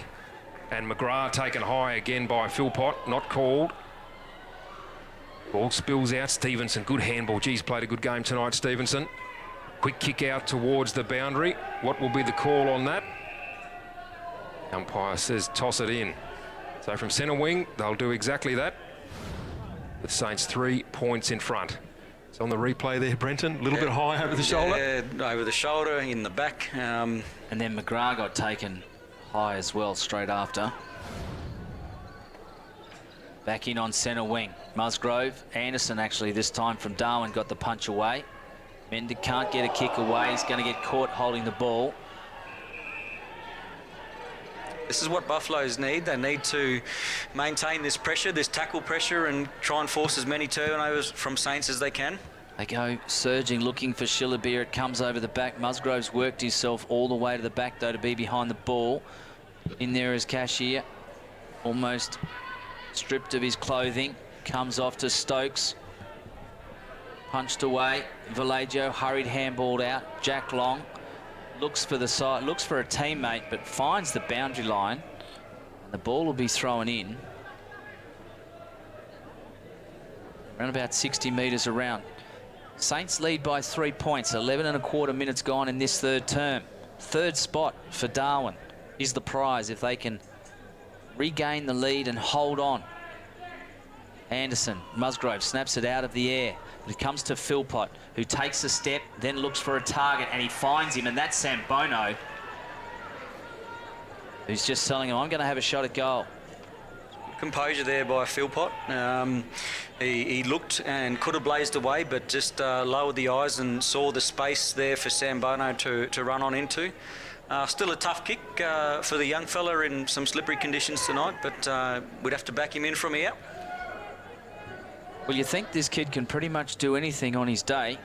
And McGrath taken high again by Philpott. Not called. Ball spills out. Stevenson, good handball. Geez, played a good game tonight, Stevenson. Quick kick out towards the boundary. What will be the call on that? Umpire says toss it in. So from centre wing, they'll do exactly that. The Saints 3 points in front. It's on the replay there, Brenton. A little bit high over the shoulder. Yeah, over the shoulder, in the back. And then McGrath got taken high as well straight after. Back in on centre wing. Musgrove. Anderson actually this time from Darwin got the punch away. Mender can't get a kick away. He's going to get caught holding the ball. This is what Buffaloes need. They need to maintain this pressure, this tackle pressure, and try and force as many turnovers from Saints as they can. They go surging, looking for Shillabia. It comes over the back. Musgrove's worked himself all the way to the back, though, to be behind the ball. In there is Cashier, almost stripped of his clothing. Comes off to Stokes. Punched away. Vallejo hurried handballed out. Jack Long looks for the side, looks for a teammate, but finds the boundary line. And the ball will be thrown in. Around about 60 metres around. Saints lead by 3 points. 11.25 minutes gone in this third term. Third spot for Darwin is the prize if they can regain the lead and hold on. Anderson, Musgrove snaps it out of the air. But it comes to Philpott, who takes a step, then looks for a target, and he finds him, and that's Sambono, who's just telling him, I'm going to have a shot at goal. Composure there by Philpott. He looked and could have blazed away, but just lowered the eyes and saw the space there for Sambono to run on into. Still a tough kick for the young fella in some slippery conditions tonight, but we'd have to back him in from here. Well, you think this kid can pretty much do anything on his day.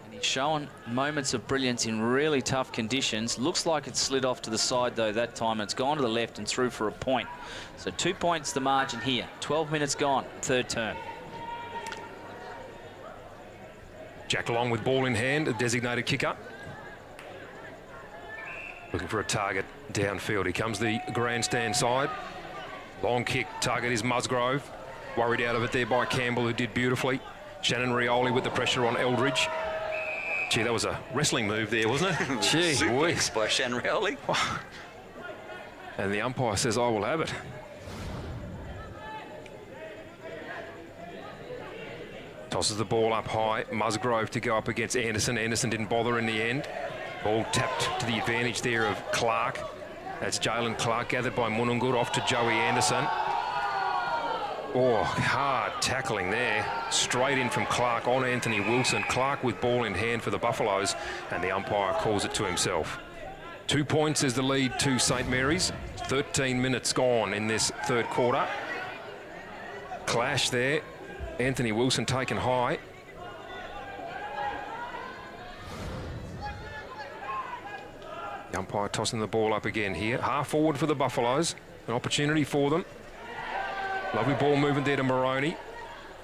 And he's shown moments of brilliance in really tough conditions. Looks like it slid off to the side, though, that time. It's gone to the left and through for a point. So 2 points the margin here. 12 minutes gone, third term. Jack Long with ball in hand, a designated kicker. Looking for a target downfield. Here comes the grandstand side. Long kick, target is Musgrove. Worried out of it there by Campbell, who did beautifully. Shannon Rioli with the pressure on Eldridge. Gee, that was a wrestling move there, wasn't it? Gee whiz. By Shannon Rioli. And the umpire says, I will have it. Tosses the ball up high. Musgrove to go up against Anderson. Anderson didn't bother in the end. Ball tapped to the advantage there of Clark. That's Jalen Clark, gathered by Munungur, off to Joey Anderson. Oh, hard tackling there. Straight in from Clark on Anthony Wilson. Clark with ball in hand for the Buffaloes, and the umpire calls it to himself. 2 points is the lead to St Mary's. 13 minutes gone in this third quarter. Clash there. Anthony Wilson taken high. The umpire tossing the ball up again here. Half forward for the Buffaloes. An opportunity for them. Lovely ball movement there to Moroney.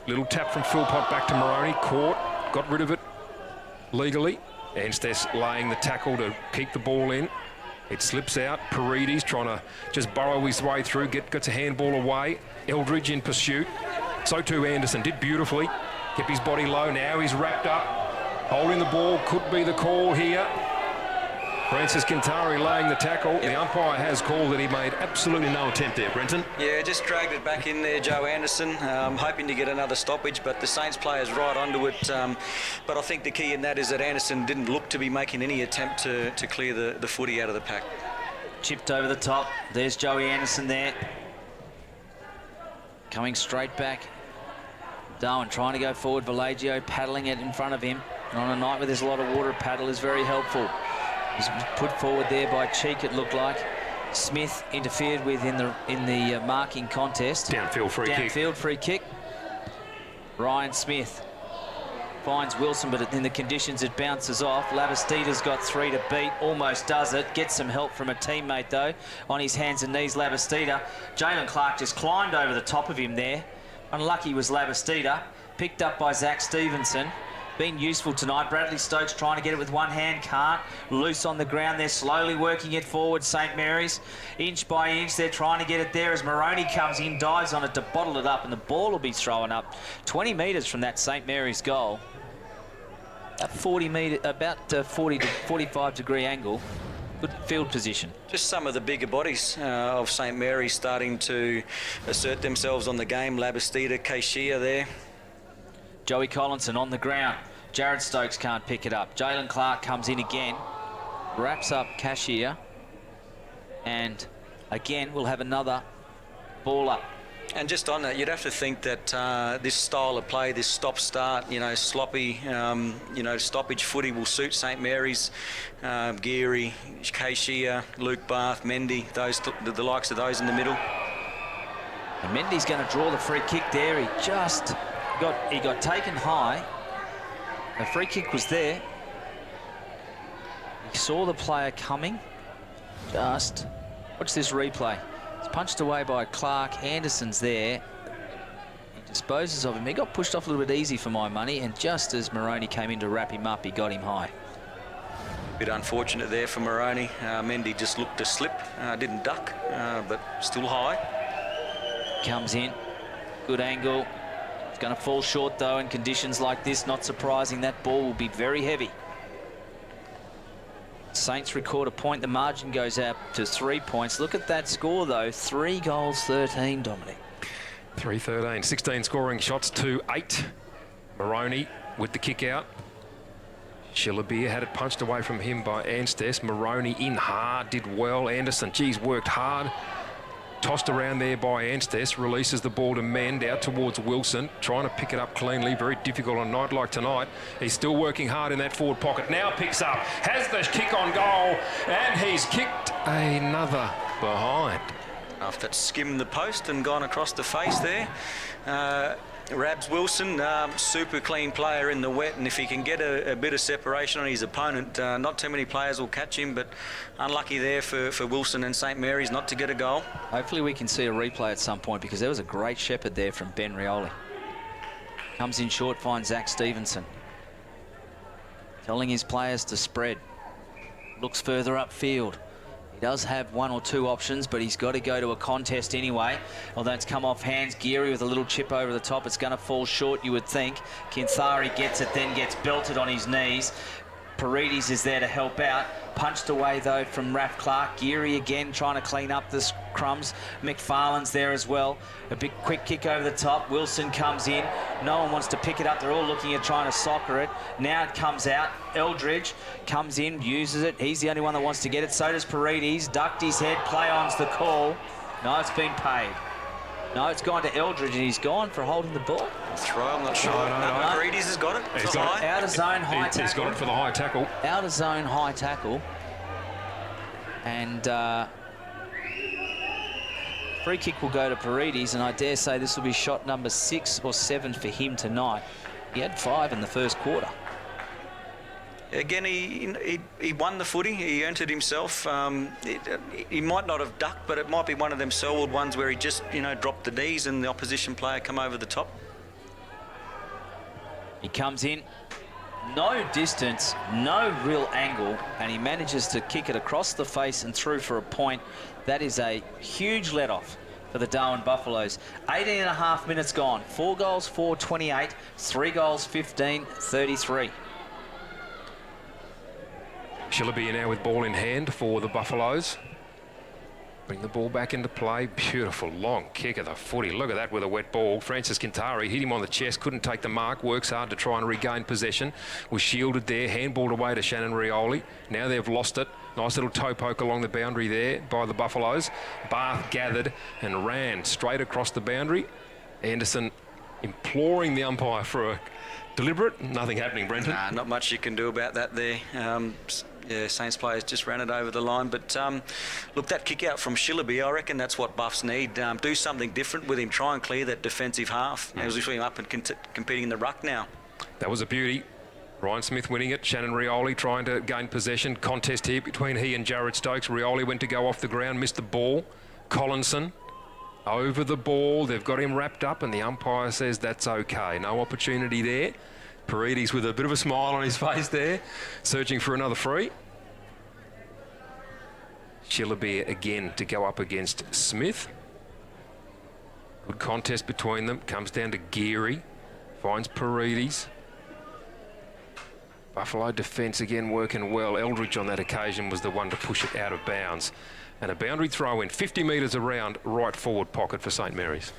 Little tap from Philpott back to Moroney. Caught, got rid of it legally. Anstess laying the tackle to keep the ball in. It slips out. Paredes trying to just burrow his way through. Gets a handball away. Eldridge in pursuit. So too Anderson. Did beautifully. Kept his body low. Now he's wrapped up. Holding the ball. Could be the call here. Francis Quintari laying the tackle. Yep. The umpire has called that he made absolutely no attempt there, Brenton. Yeah, just dragged it back in there, Joe Anderson, hoping to get another stoppage, but the Saints player's right onto it. But I think the key in that is that Anderson didn't look to be making any attempt to clear the footy out of the pack. Chipped over the top. There's Joey Anderson there. Coming straight back. Darwin trying to go forward. Vallejo paddling it in front of him. And on a night where there's a lot of water, paddle is very helpful. He's put forward there by Cheek, it looked like. Smith interfered with in the marking contest. Downfield free kick. Downfield free kick. Ryan Smith Finds Wilson, but in the conditions it bounces off. Labastida's got 3 to beat, almost does it. Gets some help from a teammate though. On his hands and knees, Labastida. Jalen Clark just climbed over the top of him there. Unlucky was Labastida. Picked up by Zach Stevenson. Been useful tonight. Bradley Stokes trying to get it with one hand, can't. Loose on the ground, they're slowly working it forward. St Mary's, inch by inch, they're trying to get it there as Moroney comes in, dives on it to bottle it up, and the ball will be thrown up 20 metres from that St Mary's goal. About 40 to 45 degree angle. Good field position. Just some of the bigger bodies of St Mary's starting to assert themselves on the game. Labastida, Keishia there. Joey Collinson on the ground. Jared Stokes can't pick it up. Jalen Clark comes in again. Wraps up Cashier. And again, we'll have another ball up. And just on that, you'd have to think that this style of play, this stop-start, sloppy, stoppage footy will suit St Mary's. Geary, Keishia, Luke Bath, Mendy, the likes of those in the middle. And Mendy's going to draw the free kick there. He got taken high. The free kick was there. He saw the player coming. Watch this replay. It's punched away by Clark. Anderson's there. He disposes of him. He got pushed off a little bit easy for my money, and just as Moroney came in to wrap him up, he got him high. Bit unfortunate there for Moroney. Mendy just looked to slip, didn't duck, but still high. Comes in, good angle. It's going to fall short though in conditions like this. Not surprising, that ball will be very heavy. Saints record a point. The margin goes out to 3 points. Look at that score though. 3 goals, 13, Dominic. 3-13, 16 scoring shots to 8. Moroney with the kick out. Shillabeer had it punched away from him by Anstess. Moroney in hard, did well. Anderson, geez, worked hard. Tossed around there by Anstess, releases the ball to Mend out towards Wilson, trying to pick it up cleanly. Very difficult on a night like tonight. He's still working hard in that forward pocket. Now picks up, has the kick on goal, and he's kicked another behind. After that skimmed the post and gone across the face there. Rabs Wilson, super clean player in the wet, and if he can get a bit of separation on his opponent, not too many players will catch him, but unlucky there for Wilson and St Mary's not to get a goal. Hopefully we can see a replay at some point, because there was a great shepherd there from Ben Rioli. Comes in short, finds Zach Stevenson. Telling his players to spread. Looks further upfield. He does have 1 or 2 options, but he's got to go to a contest anyway. Although it's come off hands. Geary with a little chip over the top. It's going to fall short, you would think. Kinthari gets it, then gets belted on his knees. Paredes is there to help out. Punched away, though, from Raph Clark. Geary again trying to clean up the crumbs. McFarlane's there as well. A big quick kick over the top. Wilson comes in. No one wants to pick it up. They're all looking at trying to soccer it. Now it comes out. Eldridge comes in, uses it. He's the only one that wants to get it. So does Paredes. Ducked his head. Play on's the call. No, it's been paid. No, it's gone to Eldridge, and he's gone for holding the ball. Throw, I'm not sure. No, Paredes has got it. It's high. Out of zone, high tackle. He's got it for the high tackle. Out of zone, high tackle. And free kick will go to Paredes, and I dare say this will be shot number 6 or 7 for him tonight. He had 5 in the first quarter. Again, he won the footy. He earned it himself. He might not have ducked, but it might be one of them Selwood ones where he just, dropped the knees and the opposition player come over the top. He comes in, no distance, no real angle, and he manages to kick it across the face and through for a point. That is a huge let-off for the Darwin Buffaloes. 18 and a half minutes gone. 4 goals, 4-28. 3 goals, 15-33. Shillabeer now with ball in hand for the Buffaloes. Bring the ball back into play. Beautiful long kick of the footy. Look at that with a wet ball. Francis Kinthari hit him on the chest, couldn't take the mark, works hard to try and regain possession. Was shielded there, handballed away to Shannon Rioli. Now they've lost it. Nice little toe poke along the boundary there by the Buffaloes. Bath gathered and ran straight across the boundary. Anderson imploring the umpire for a deliberate. Nothing happening, Brenton. Nah, not much you can do about that there. Yeah, Saints players just ran it over the line. But look, that kick out from Shillabeer, I reckon that's what Buffs need. Do something different with him. Try and clear that defensive half. As we see him up and competing in the ruck now. That was a beauty. Ryan Smith winning it. Shannon Rioli trying to gain possession. Contest here between he and Jared Stokes. Rioli went to go off the ground, missed the ball. Collinson over the ball. They've got him wrapped up and the umpire says that's okay. No opportunity there. Paredes with a bit of a smile on his face there, searching for another free. Shillabeer again to go up against Smith. Good contest between them. Comes down to Geary. Finds Paredes. Buffalo defence again working well. Eldridge on that occasion was the one to push it out of bounds. And a boundary throw in 50 metres around right forward pocket for St Mary's.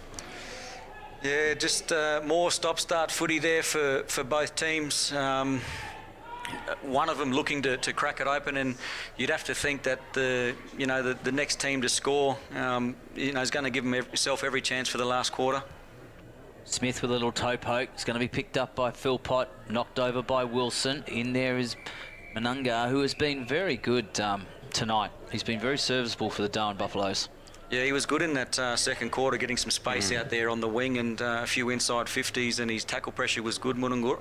Yeah, just more stop-start footy there for both teams. One of them looking to crack it open, and you'd have to think that the next team to score is going to give himself every chance for the last quarter. Smith with a little toe poke. It's going to be picked up by Philpott, knocked over by Wilson. In there is Manunga, who has been very good tonight. He's been very serviceable for the Darwin Buffaloes. Yeah, he was good in that second quarter, getting some space out there on the wing and a few inside 50s, and his tackle pressure was good, Munungur.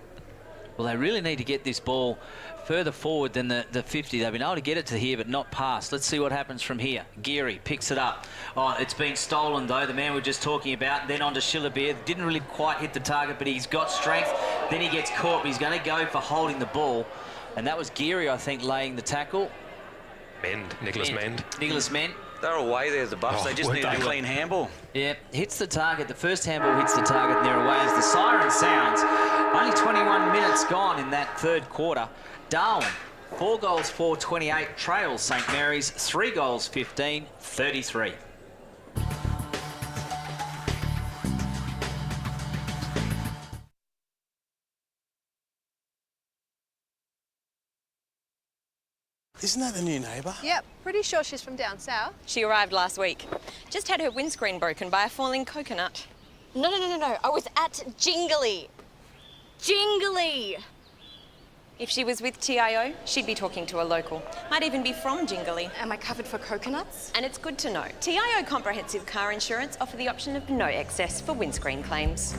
Well, they really need to get this ball further forward than the 50. They've been able to get it to here, but not past. Let's see what happens from here. Geary picks it up. Oh, it's been stolen, though, the man we were just talking about. Then on to Shillabeer. Didn't really quite hit the target, but he's got strength. Then he gets caught, but he's going to go for holding the ball. And that was Geary, I think, laying the tackle. Nicholas Mend. Nicholas Mend. They're away there, the Buffs. They just needed a clean handball. Yeah, hits the target. The first handball hits the target and they're away as the siren sounds. Only 21 minutes gone in that third quarter. Darwin, 4 goals, 4-28, trails St Mary's, 3 goals, 15-33. Isn't that the new neighbour? Yep, pretty sure she's from down south. She arrived last week. Just had her windscreen broken by a falling coconut. No. I was at Jingly. Jingly! If she was with TIO, she'd be talking to a local. Might even be from Jingly. Am I covered for coconuts? And it's good to know. TIO Comprehensive Car Insurance offer the option of no excess for windscreen claims.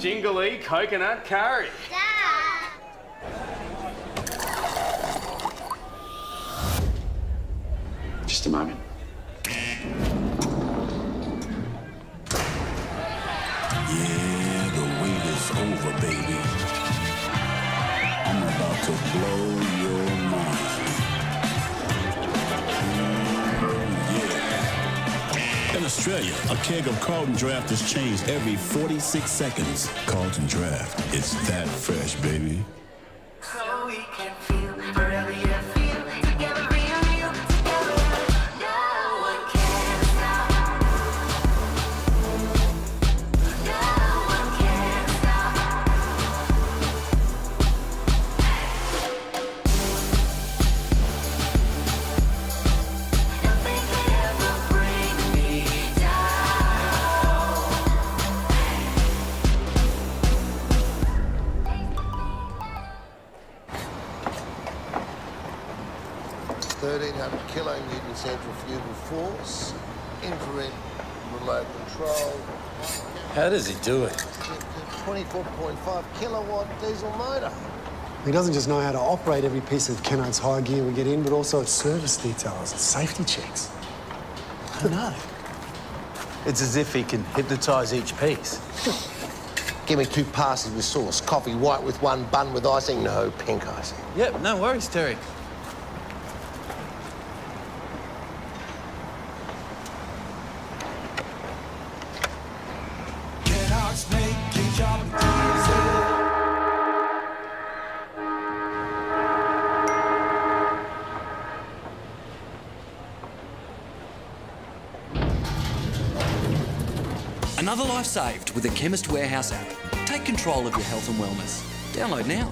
Jingly coconut curry. Just a moment. Yeah, the wait is over, baby. I'm about to blow your mind. Yeah. In Australia, a keg of Carlton Draft is changed every 46 seconds. Carlton Draft, it's that fresh, baby. So we can feel forever, yeah, feel together, real, together. No one can stop. No one can stop. Nothing can ever bring me down. 1,300 kilonewton centrifugal force, infrared remote control, How does he do it? 24.5 kilowatt diesel motor. He doesn't just know how to operate every piece of Kennard's high gear we get in, but also its service details, its safety checks. I don't know. It's as if he can hypnotise each piece. Give me 2 passes with sauce, coffee white with 1 bun with icing, no pink icing. Yep, no worries, Terry. Another life saved with the Chemist Warehouse app. Take control of your health and wellness. Download now.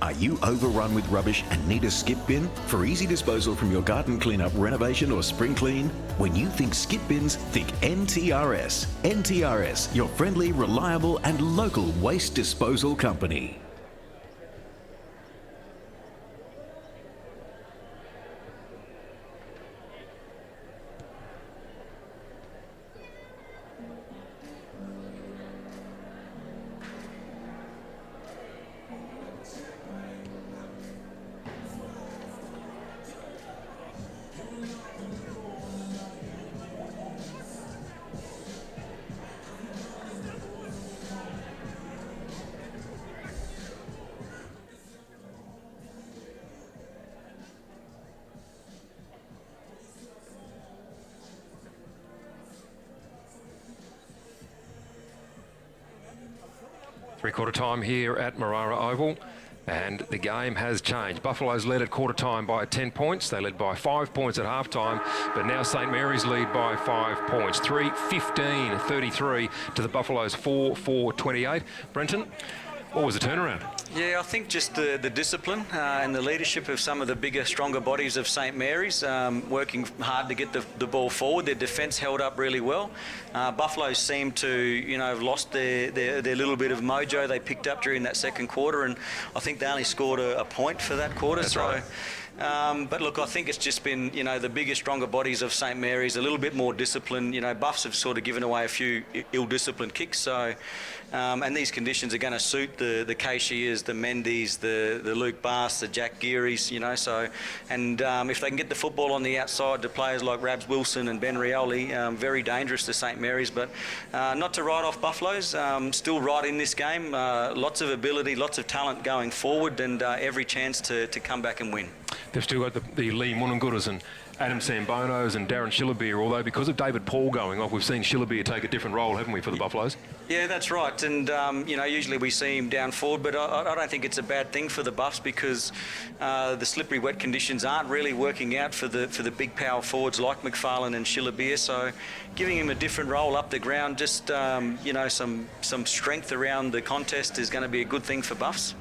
Are you overrun with rubbish and need a skip bin for easy disposal from your garden cleanup, renovation or spring clean? When you think skip bins, think NTRS. NTRS, your friendly, reliable and local waste disposal company. Three-quarter time here at Marara Oval. And the game has changed. Buffaloes led at quarter time by 10 points. They led by 5 points at half time, but now St Mary's lead by 5 points. 3-15-33 to the Buffaloes 4-4-28. Brenton, what was the turnaround? Yeah, I think just the discipline and the leadership of some of the bigger, stronger bodies of St Mary's, working hard to get the ball forward. Their defence held up really well. Buffaloes seemed to, have lost their little bit of mojo they picked up during that second quarter, and I think they only scored a point for that quarter. That's right. But look, I think it's just been, the bigger, stronger bodies of St Mary's, a little bit more discipline. Buffs have sort of given away a few ill-disciplined kicks. So, and these conditions are going to suit the Keishias, the Mendy's, the Luke Bass, the Jack Gearys, So, and if they can get the football on the outside to players like Rabs Wilson and Ben Rioli, very dangerous to St Mary's. But not to write off Buffaloes, still right in this game. Lots of ability, lots of talent going forward, and every chance to come back and win. They've still got the Lee Mununguras and Adam Sambonos and Darren Shillabeer, although because of David Paul going off, we've seen Shillabeer take a different role, haven't we, for the Buffaloes? Yeah, that's right. And, usually we see him down forward, but I don't think it's a bad thing for the Buffs because the slippery, wet conditions aren't really working out for the big power forwards like McFarlane and Shillabeer. So giving him a different role up the ground, just, some strength around the contest is going to be a good thing for Buffs.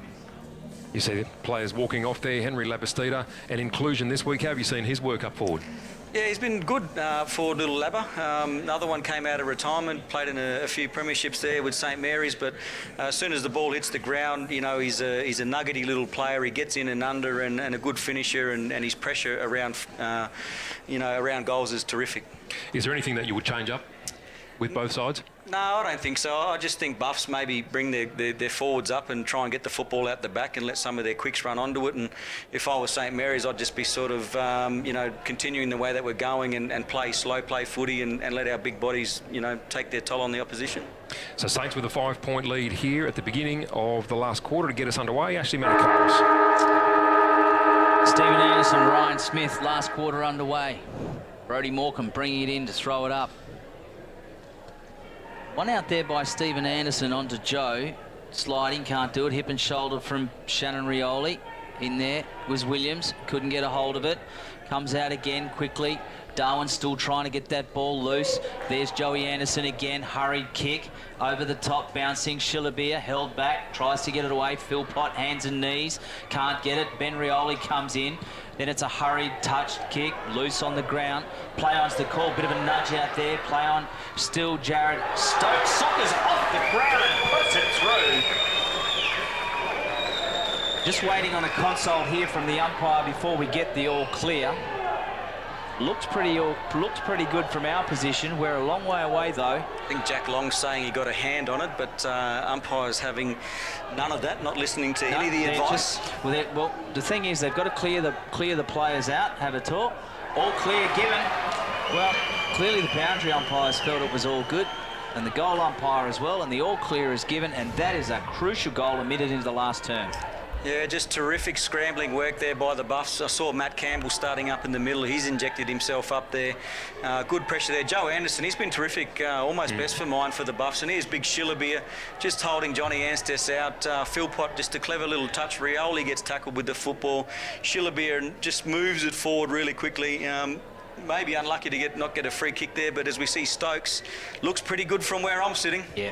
You see the players walking off there. Henry Labastida, an inclusion this week. How have you seen his work up forward? Yeah, he's been good for little Labba. Another one came out of retirement, played in a few premierships there with St Mary's, but as soon as the ball hits the ground, he's a nuggety little player. He gets in and under and a good finisher, and his pressure around, around goals is terrific. Is there anything that you would change up with both sides? No, I don't think so. I just think Buffs maybe bring their forwards up and try and get the football out the back and let some of their quicks run onto it. And if I was St Mary's, I'd just be sort of, continuing the way that we're going and play slow play footy and let our big bodies, take their toll on the opposition. So Saints with a 5-point lead here at the beginning of the last quarter to get us underway. Ashley Manicaros. Stephen Anderson, Ryan Smith, last quarter underway. Brodie Morecambe bringing it in to throw it up. One out there by Stephen Anderson onto Joe. Sliding, can't do it. Hip and shoulder from Shannon Rioli. In there was Williams. Couldn't get a hold of it. Comes out again quickly. Darwin still trying to get that ball loose. There's Joey Anderson again. Hurried kick. Over the top, bouncing. Shillabeer held back. Tries to get it away. Philpott, hands and knees. Can't get it. Ben Rioli comes in. Then it's a hurried touch kick, loose on the ground. Play on's the call, bit of a nudge out there. Play on, still Jared Stokes. Soccers off the ground and puts it through. Just waiting on a consult here from the umpire before we get the all clear. Looked pretty good from our position. We're a long way away though. I think Jack Long's saying he got a hand on it, but umpires having none of that, not listening to any of the advice. Well, the thing is they've got to clear the players out, have a talk. All clear given. Well, clearly the boundary umpires felt it was all good, and the goal umpire as well, and the all clear is given, and that is a crucial goal admitted into the last term. Yeah, just terrific scrambling work there by the Buffs. I saw Matt Campbell starting up in the middle. He's injected himself up there. Good pressure there. Joe Anderson, he's been terrific, almost best for mine for the Buffs. And here's big Shillabeer just holding Johnny Anstess out. Philpott, just a clever little touch. Rioli gets tackled with the football. Shillabeer just moves it forward really quickly. Maybe unlucky to not get a free kick there, but as we see Stokes, looks pretty good from where I'm sitting. Yeah.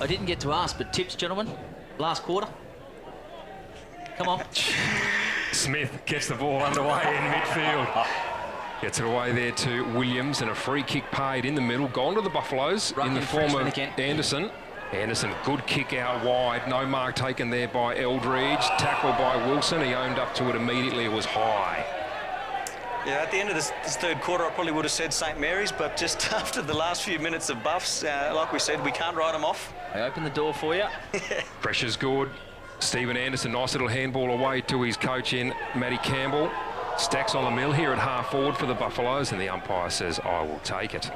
I didn't get to ask, but tips, gentlemen, last quarter? Come on. Smith gets the ball underway in midfield. Gets it away there to Williams, and a free kick paid in the middle. Gone to the Buffaloes in the form of Anderson. Anderson, good kick out wide. No mark taken there by Eldridge. Tackle by Wilson. He owned up to it immediately. It was high. Yeah, at the end of this third quarter, I probably would have said St Mary's, but just after the last few minutes of Buffs, like we said, we can't write them off. I open the door for you. Pressure's good. Stephen Anderson, nice little handball away to his coach in Matty Campbell. Stacks on the mill here at half forward for the Buffaloes, and the umpire says, I will take it.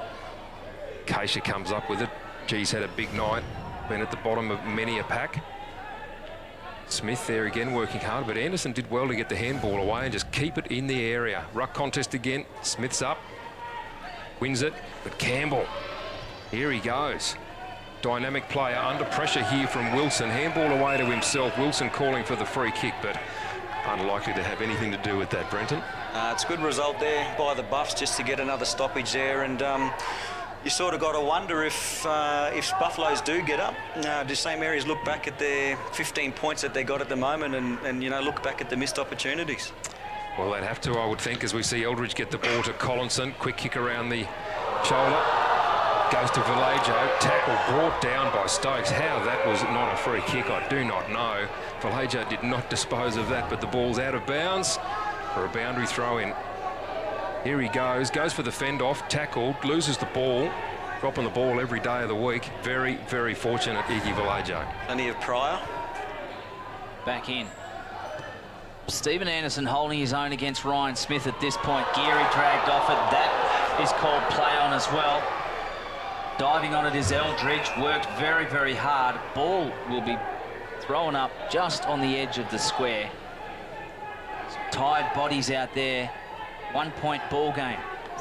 Keisha comes up with it. G's had a big night. Been at the bottom of many a pack. Smith there again working hard, but Anderson did well to get the handball away and just keep it in the area. Ruck contest again. Smith's up. Wins it, but Campbell, here he goes. dynamic player under pressure here from Wilson. Handball away to himself. Wilson calling for the free kick, but unlikely to have anything to do with that, Brenton. It's a good result there by the Buffs just to get another stoppage there, and you sort of got to wonder if Buffaloes do get up, do St Mary's look back at their 15 points that they got at the moment and you know, look back at the missed opportunities. Well, they'd have to, I would think, as we see Eldridge get the ball to Collinson. Quick kick around the shoulder. Goes to Vallejo. Tackle brought down by Stokes. How that was not a free kick, I do not know. Vallejo did not dispose of that, but the ball's out of bounds for a boundary throw-in. Here he goes for the fend-off, tackled, loses the ball. Dropping the ball every day of the week. Very, very fortunate, Iggy Vallejo. Plenty of Pryor. Back in. Stephen Anderson holding his own against Ryan Smith at this point. Geary dragged off it. That is called play on as well. Diving on it is Eldridge. Worked very, very hard. Ball will be thrown up just on the edge of the square. Some tired bodies out there. 1 point ball game.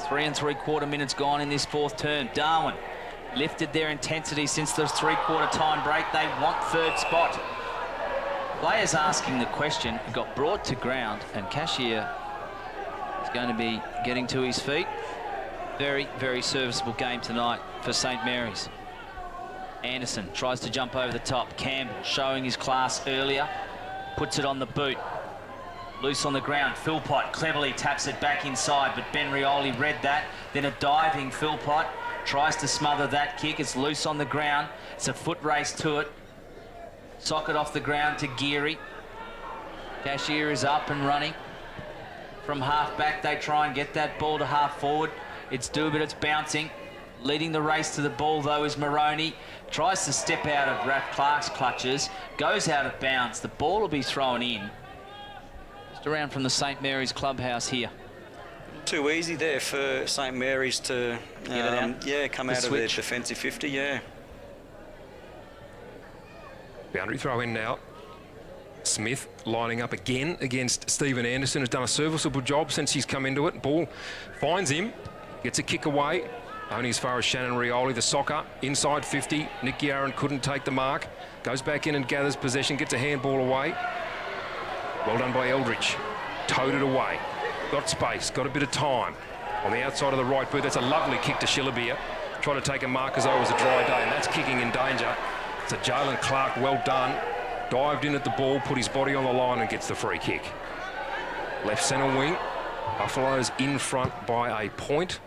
3 3/4 minutes gone in this fourth term. Darwin lifted their intensity since the 3/4 time break. They want third spot. Players asking the question, got brought to ground, and Cashier is going to be getting to his feet. Very, very serviceable game tonight for St Mary's. Anderson tries to jump over the top. Campbell showing his class earlier, puts it on the boot. Loose on the ground. Philpott cleverly taps it back inside, but Ben Rioli read that. Then a diving Philpott tries to smother that kick. It's loose on the ground. It's a foot race to it. Socket off the ground to Geary. Cashier is up and running. From half back, they try and get that ball to half forward. It's due, but it's bouncing. Leading the race to the ball, though, is Moroney. Tries to step out of Raph Clark's clutches. Goes out of bounds. The ball will be thrown in. Just around from the St Mary's clubhouse here. Too easy there for St Mary's to come out of their defensive 50, yeah. Boundary throw in now. Smith lining up again against Stephen Anderson, has done a serviceable job since he's come into it. Ball finds him, gets a kick away, only as far as Shannon Rioli, the soccer, inside 50. Nick Yarran couldn't take the mark, goes back in and gathers possession, gets a handball away. Well done by Eldridge, towed it away. Got space, got a bit of time. On the outside of the right boot, that's a lovely kick to Shillabeer. Try to take a mark as though it was a dry day, and that's kicking in danger. So Jalen Clark, well done. Dived in at the ball, put his body on the line and gets the free kick. Left centre wing. Buffaloes in front by a point.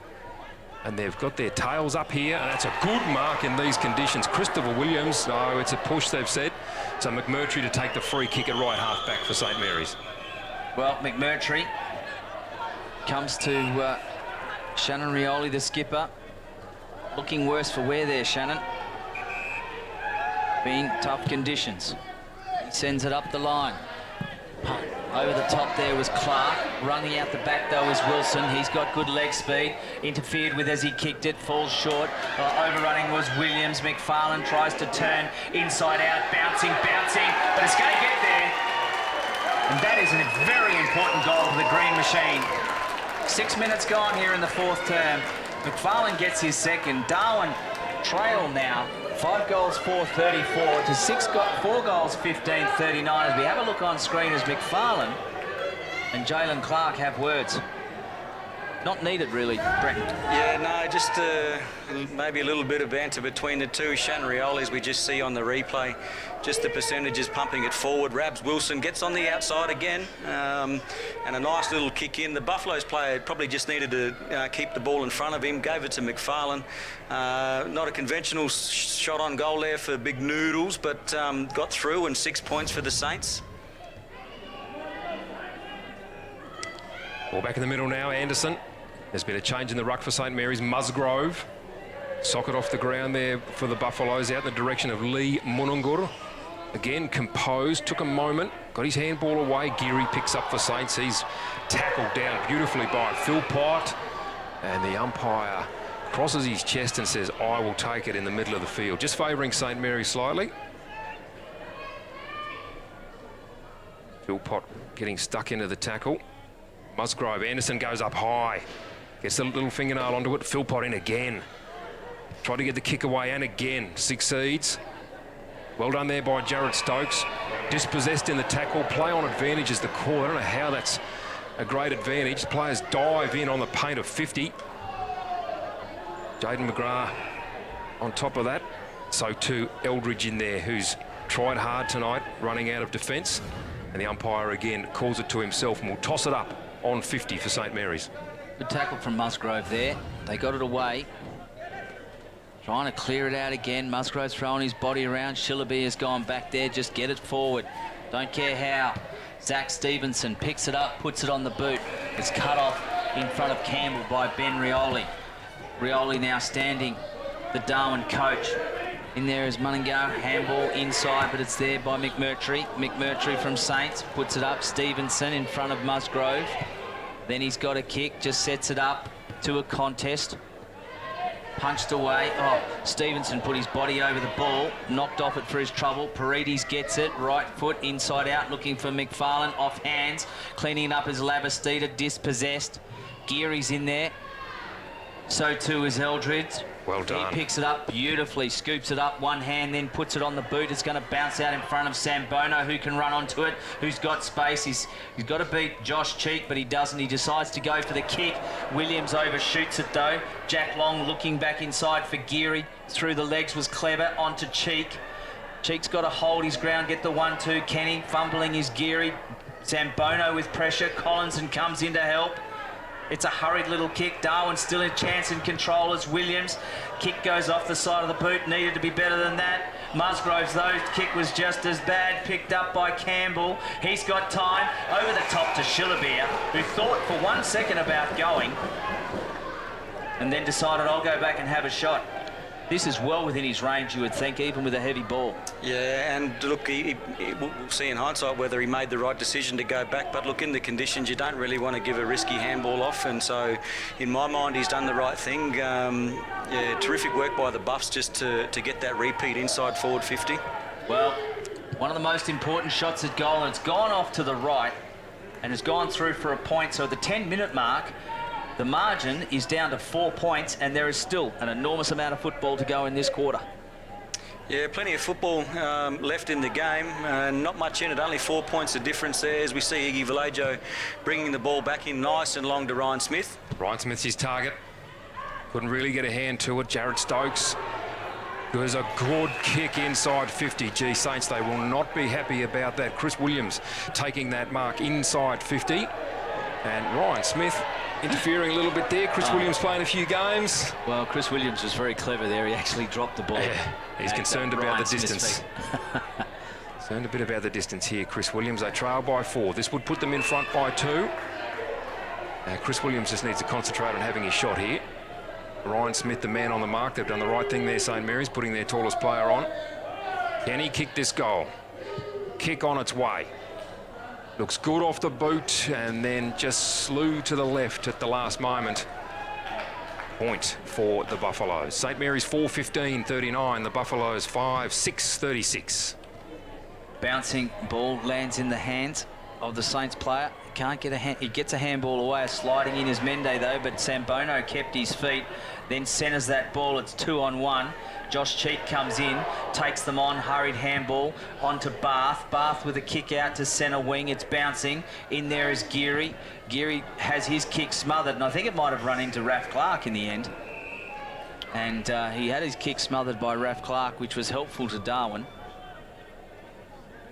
And they've got their tails up here, and that's a good mark in these conditions. Christopher Williams, no, it's a push, they've said. So McMurtry to take the free kick at right half back for St Mary's. Well, McMurtry comes to Shannon Rioli, the skipper. Looking worse for wear there, Shannon. Being tough conditions. He sends it up the line. Over the top there was Clark. Running out the back though is Wilson. He's got good leg speed. Interfered with as he kicked it. Falls short. Overrunning was Williams. McFarlane tries to turn inside out. Bouncing. But it's going to get there. And that is a very important goal for the Green Machine. 6 minutes gone here in the fourth term. McFarlane gets his second. Darwin trail now. 5 goals, 4-34 to 4 goals, 15-39. As we have a look on screen as McFarlane and Jalen Clark have words. Not needed, really, Brett. Yeah, no, just maybe a little bit of banter between the two. Shannon Rioli, as we just see on the replay, just the percentages pumping it forward. Rabs Wilson gets on the outside again, and a nice little kick in. The Buffaloes player probably just needed to keep the ball in front of him, gave it to McFarlane. Not a conventional shot on goal there for Big Noodles, but got through, and 6 points for the Saints. Ball back in the middle now, Anderson. There's been a change in the ruck for St Mary's. Musgrove, socket off the ground there for the Buffaloes, out in the direction of Lee Munungur. Again, composed, took a moment, got his handball away. Geary picks up for Saints. He's tackled down beautifully by Philpott. And the umpire crosses his chest and says, I will take it, in the middle of the field. Just favouring St Mary's slightly. Philpott getting stuck into the tackle. Musgrove, Anderson goes up high. Gets the little fingernail onto it. Philpott in again. Tried to get the kick away and again succeeds. Well done there by Jared Stokes. Dispossessed in the tackle. Play on advantage is the call. I don't know how that's a great advantage. Players dive in on the paint of 50. Jaden McGrath on top of that. So too Eldridge in there, who's tried hard tonight, running out of defence. And the umpire again calls it to himself and will toss it up on 50 for St Mary's. Good tackle from Musgrove there. They got it away. Trying to clear it out again. Musgrove's throwing his body around. Shillaby has gone back there. Just get it forward. Don't care how. Zach Stevenson picks it up, puts it on the boot. It's cut off in front of Campbell by Ben Rioli. Rioli now standing, the Darwin coach. In there is Mullingar, handball inside, but it's there by McMurtry. McMurtry from Saints puts it up. Stevenson in front of Musgrove. Then he's got a kick, just sets it up to a contest. Punched away. Oh, Stevenson put his body over the ball, knocked off it for his trouble. Paredes gets it, right foot inside out, looking for McFarlane, off hands. Cleaning it up is Labastida, dispossessed. Geary's in there. So too is Eldridge. Well done. He picks it up beautifully, scoops it up one hand, then puts it on the boot. It's going to bounce out in front of Sambono, who can run onto it, who's got space. He's got to beat Josh Cheek, but he doesn't. He decides to go for the kick. Williams overshoots it though. Jack Long looking back inside for Geary. Through the legs was clever, onto Cheek. Cheek's got to hold his ground, get the 1-2. Kenny fumbling is Geary. Sambono with pressure. Collinson comes in to help. It's a hurried little kick. Darwin still in chance and control as Williams. Kick goes off the side of the boot. Needed to be better than that. Musgrove's though kick was just as bad. Picked up by Campbell. He's got time. Over the top to Shillabeer, who thought for 1 second about going and then decided, I'll go back and have a shot. This is well within his range, you would think, even with a heavy ball. Yeah, and look, we'll see in hindsight whether he made the right decision to go back. But look, in the conditions, you don't really want to give a risky handball off. And so, in my mind, he's done the right thing. Yeah, terrific work by the Buffs just to get that repeat inside forward 50. Well, one of the most important shots at goal, and it's gone off to the right and has gone through for a point. So at the 10-minute mark, the margin is down to 4 points, and there is still an enormous amount of football to go in this quarter. Yeah, plenty of football left in the game. Not much in it, only 4 points of difference there as we see Iggy Vallejo bringing the ball back in nice and long to Ryan Smith. Ryan Smith's his target. Couldn't really get a hand to it. Jared Stokes. There's a good kick inside 50. Gee, Saints, they will not be happy about that. Chris Williams taking that mark inside 50. And Ryan Smith interfering a little bit there. Chris Williams playing a few games. Well, Chris Williams was very clever there. He actually dropped the ball. Yeah, he's concerned about the distance. Concerned a bit about the distance here. Chris Williams, they trail by 4. This would put them in front by 2. Chris Williams just needs to concentrate on having his shot here. Ryan Smith, the man on the mark. They've done the right thing there, St Mary's, putting their tallest player on. Can he kick this goal? Kick on its way. Looks good off the boot and then just slew to the left at the last moment. Point for the Buffaloes. St Mary's 4:15:39. The Buffaloes 5:6:36. Bouncing ball lands in the hands of the Saints player. Can't get a hand. He gets a handball away. Sliding in is Mende though, but Sambono kept his feet. Then centres that ball. It's 2-on-1. Josh Cheek comes in, takes them on, hurried handball onto Bath. Bath with a kick out to centre wing. It's bouncing. In there is Geary. Geary has his kick smothered, and I think it might have run into Raf Clark in the end. And he had his kick smothered by Raf Clark, which was helpful to Darwin.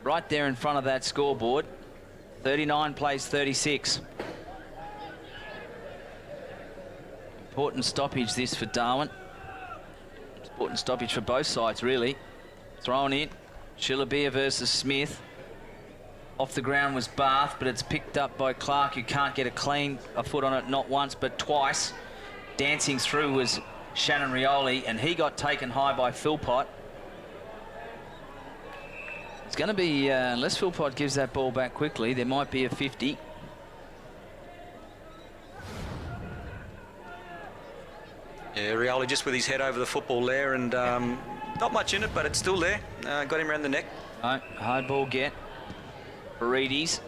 Right there in front of that scoreboard. 39 plays 36. Important stoppage this for Darwin. Important stoppage for both sides, really. Thrown in. Shillabeer versus Smith. Off the ground was Bath, but it's picked up by Clark, who can't get a foot on it, not once, but twice. Dancing through was Shannon Rioli, and he got taken high by Philpott. It's going to be, unless Philpott gives that ball back quickly, there might be a 50. Yeah, Rioli just with his head over the football there, and not much in it, but it's still there. Got him around the neck. No, hard ball get. Paredes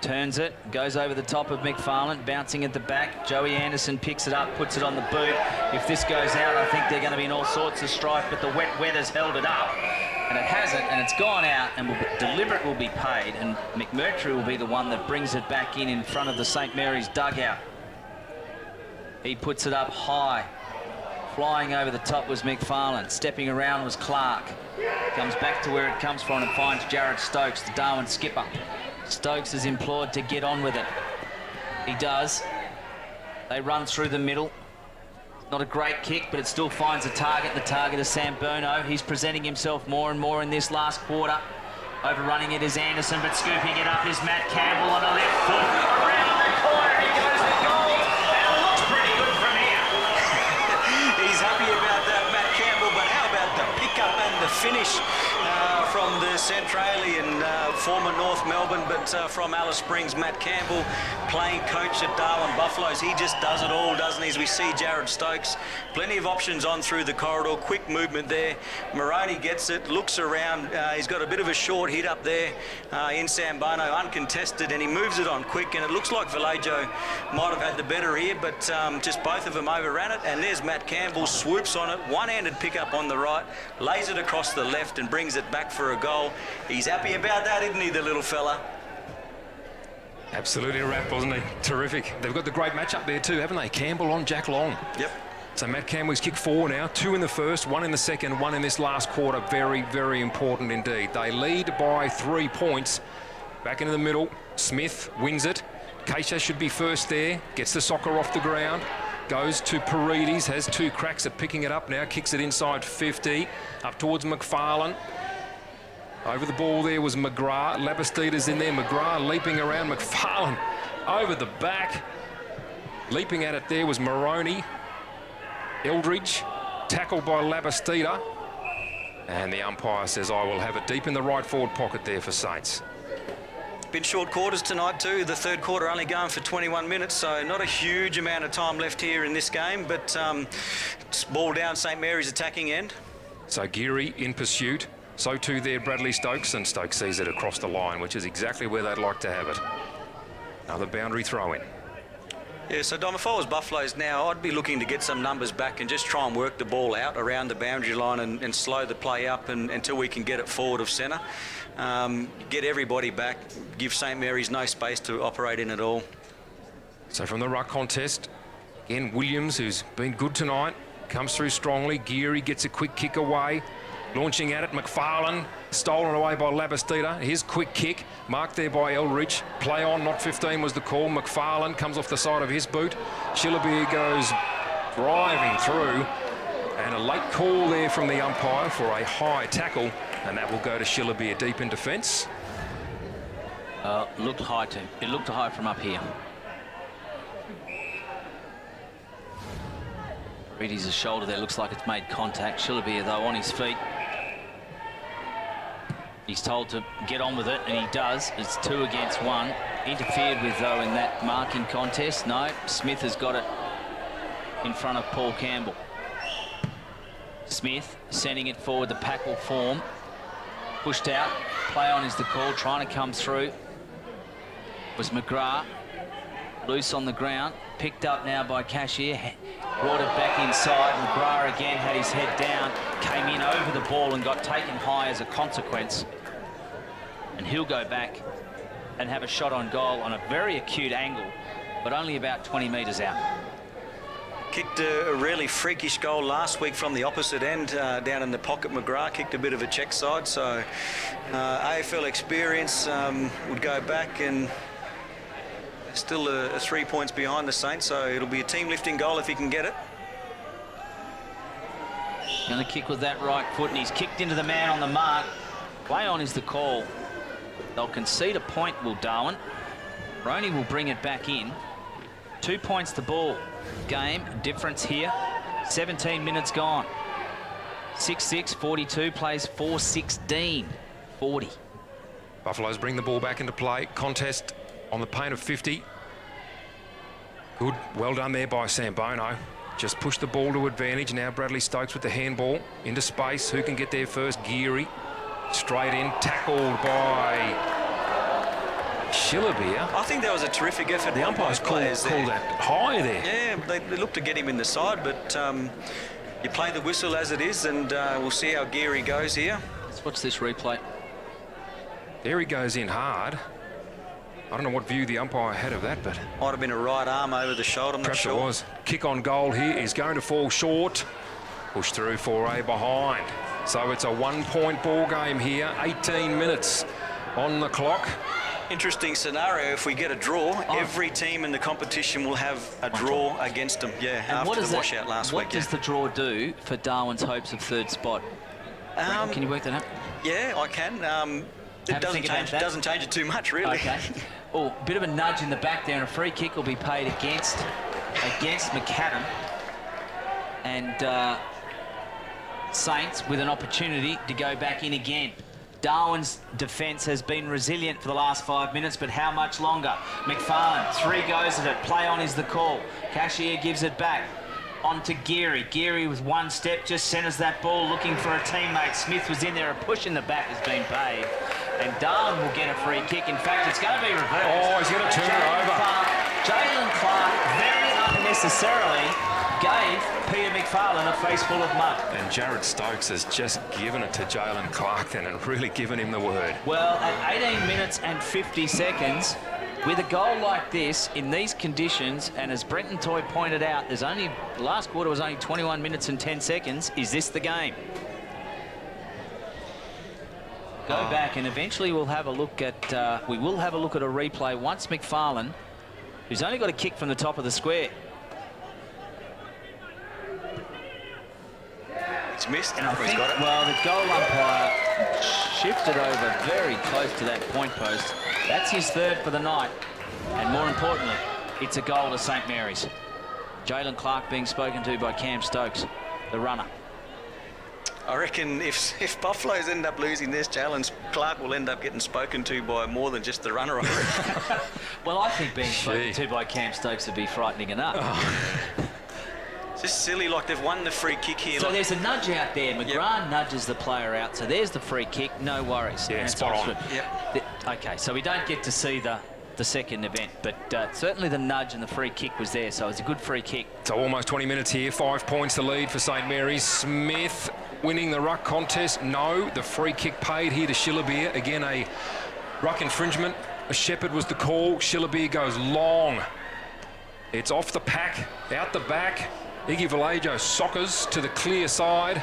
Turns it, goes over the top of McFarlane, bouncing at the back. Joey Anderson picks it up, puts it on the boot. If this goes out, I think they're going to be in all sorts of strife, but the wet weather's held it up. And it hasn't, and it's gone out, and deliberate will be paid, and McMurtry will be the one that brings it back in front of the St Mary's dugout. He puts it up high. Flying over the top was McFarlane. Stepping around was Clark. Comes back to where it comes from and finds Jared Stokes, the Darwin skipper. Stokes is implored to get on with it. He does. They run through the middle. Not a great kick, but it still finds a target. The target is Sambono. He's presenting himself more and more in this last quarter. Overrunning it is Anderson, but scooping it up is Matt Campbell on the left foot. Around the corner, he goes to goal. And it looks pretty good from here. He's happy about that, Matt Campbell, but how about the pickup and the finish from the Centralian, former North Melbourne, but from Alice Springs, Matt Campbell, playing coach at Darwin Buffaloes. He just does it all, doesn't he? As we see Jared Stokes, plenty of options on through the corridor, quick movement there. Moroney gets it, looks around. He's got a bit of a short hit up there in Sambono, uncontested, and he moves it on quick, and it looks like Vallejo might have had the better here, but just both of them overran it, and there's Matt Campbell, swoops on it, one-handed pickup on the right, lays it across the left and brings it back for a goal. He's happy about that, isn't he, the little fella? Absolutely a wrap, wasn't he? Terrific. They've got the great match up there too, haven't they? Campbell on Jack Long. Yep. So Matt Campbell's kicked 4 now, 2 in the first, 1 in the second, 1 in this last quarter. Very, very important indeed. They lead by 3 points. Back into the middle, Smith wins it. Keisha should be first there, gets the soccer off the ground, goes to Paredes, has 2 cracks at picking it up now, kicks it inside 50, up towards McFarlane. Over the ball there was McGrath. Labastita's in there. McGrath leaping around. McFarlane over the back. Leaping at it there was Moroney. Eldridge tackled by Labastita. And the umpire says, I will have it deep in the right forward pocket there for Saints. Been short quarters tonight too. The third quarter only going for 21 minutes, so not a huge amount of time left here in this game, but it's ball down St Mary's attacking end. So Geary in pursuit. So too there Bradley Stokes, and Stokes sees it across the line, which is exactly where they'd like to have it. Another boundary throw in. Yeah, so Dom, if I was Buffaloes now, I'd be looking to get some numbers back and just try and work the ball out around the boundary line and slow the play up until we can get it forward of centre. Get everybody back, give St Mary's no space to operate in at all. So from the ruck contest, again Williams, who's been good tonight, comes through strongly. Geary gets a quick kick away. Launching at it, McFarlane, stolen away by Labastita. His quick kick, marked there by Eldridge. Play on, not 15 was the call. McFarlane comes off the side of his boot. Shillabeer goes driving through. And a late call there from the umpire for a high tackle. And that will go to Shillabeer deep in defence. Looked high to him. It looked high from up here. Ready's shoulder there, looks like it's made contact. Shillabeer, though, on his feet. He's told to get on with it, and he does. It's 2 against 1. Interfered with, though, in that marking contest. No, Smith has got it in front of Paul Campbell. Smith sending it forward, the pack will form. Pushed out. Play on is the call, trying to come through. Was McGrath. Loose on the ground. Picked up now by Cashier. Brought it back inside. McGrath again had his head down. Came in over the ball and got taken high as a consequence. And he'll go back and have a shot on goal on a very acute angle, but only about 20 metres out. Kicked a really freakish goal last week from the opposite end, down in the pocket. McGrath kicked a bit of a check side, so AFL experience would go back, and still 3 points behind the Saints, so it'll be a team lifting goal if he can get it. Going to kick with that right foot, and he's kicked into the man on the mark. Play on is the call. They'll concede a point, will Darwin. Roney will bring it back in. 2 points the ball. Game difference here. 17 minutes gone. 6-6, 42, plays 4-16, 40. Buffaloes bring the ball back into play. Contest on the paint of 50. Good, well done there by Sambono. Just pushed the ball to advantage. Now Bradley Stokes with the handball into space. Who can get there first? Geary. Straight in, tackled by Shillabeer. I think that was a terrific effort. The umpires called that high there. Yeah, they looked to get him in the side, but you play the whistle as it is, and we'll see how Geary goes here. Let's watch this replay. There he goes in hard. I don't know what view the umpire had of that, but... Might have been a right arm over the shoulder, I'm not sure. Perhaps it was. Kick on goal here is going to fall short. Push through for a behind. So it's a 1-point ball game here. 18 minutes on the clock. Interesting scenario. If we get a draw, every team in the competition will have a draw against them. Yeah, And after the washout last week. What does the draw do for Darwin's hopes of third spot? Can you work that out? Yeah, I can. It doesn't change it too much, really. Okay. Oh, bit of a nudge in the back there, and a free kick will be paid against McAdam. And Saints with an opportunity to go back in again. Darwin's defence has been resilient for the last 5 minutes, but how much longer? McFarlane, 3 goes at it. Play on is the call. Cashier gives it back. On to Geary. Geary with 1 step just centres that ball, looking for a teammate. Smith was in there. A push in the back has been paid. And Darwin will get a free kick. In fact, it's going to be reversed. Oh, he's going to turn it over. Jalen Clark very unnecessarily gave Peter McFarlane a face full of mud. And Jared Stokes has just given it to Jalen Clark then and really given him the word. Well, at 18 minutes and 50 seconds, with a goal like this, in these conditions, and as Brenton Toy pointed out, the last quarter was only 21 minutes and 10 seconds. Is this the game? Go back, and eventually we'll have a look at, a replay once McFarlane, who's only got a kick from the top of the square. It's missed. And I think, well, the goal umpire shifted over very close to that point post. That's his third for the night. And more importantly, it's a goal to St Mary's. Jalen Clark being spoken to by Cam Stokes, the runner. I reckon if Buffaloes end up losing this challenge, Clark will end up getting spoken to by more than just the runner. Well, I think being spoken to by Cam Stokes would be frightening enough. It's just silly, like they've won the free kick here. So there's a nudge out there. McGrath nudges the player out. So there's the free kick. No worries. Yeah, spot on. Okay, so we don't get to see the second event, but certainly the nudge and the free kick was there, so it was a good free kick. So almost 20 minutes here, 5 points the lead for St Mary's. Smith winning the ruck contest. No, the free kick paid here to Shillabeer. Again, a ruck infringement. A Shepherd was the call. Shillabeer goes long. It's off the pack, out the back. Iggy Vallejo soccers to the clear side.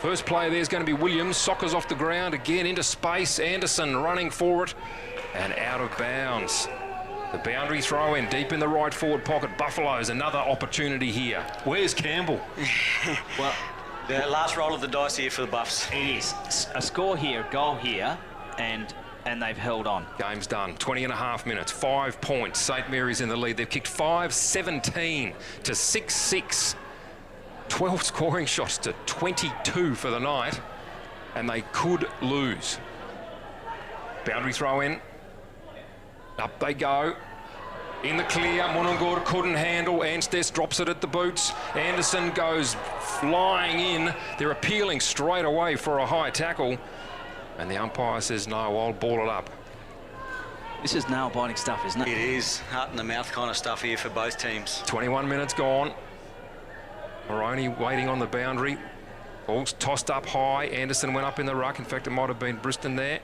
First player there is going to be Williams. Soccers off the ground again into space. Anderson running for it and out of bounds. The boundary throw in deep in the right forward pocket. Buffaloes, another opportunity here. Where's Campbell? Well, the last roll of the dice here for the Buffs. It is a score here, goal here, and they've held on. Game's done. 20 and a half minutes. 5 points. St Mary's in the lead. They've kicked 5-17 to 6-6. 12 scoring shots to 22 for the night, and they could lose. Boundary throw in. Up they go. In the clear, Munungur couldn't handle. Anstes drops it at the boots. Anderson goes flying in. They're appealing straight away for a high tackle. And the umpire says, no, I'll ball it up. This is nail-biting stuff, isn't it? It is. Heart-in-the-mouth kind of stuff here for both teams. 21 minutes gone. Moroney waiting on the boundary. Ball's tossed up high. Anderson went up in the ruck. In fact, it might have been Briston there.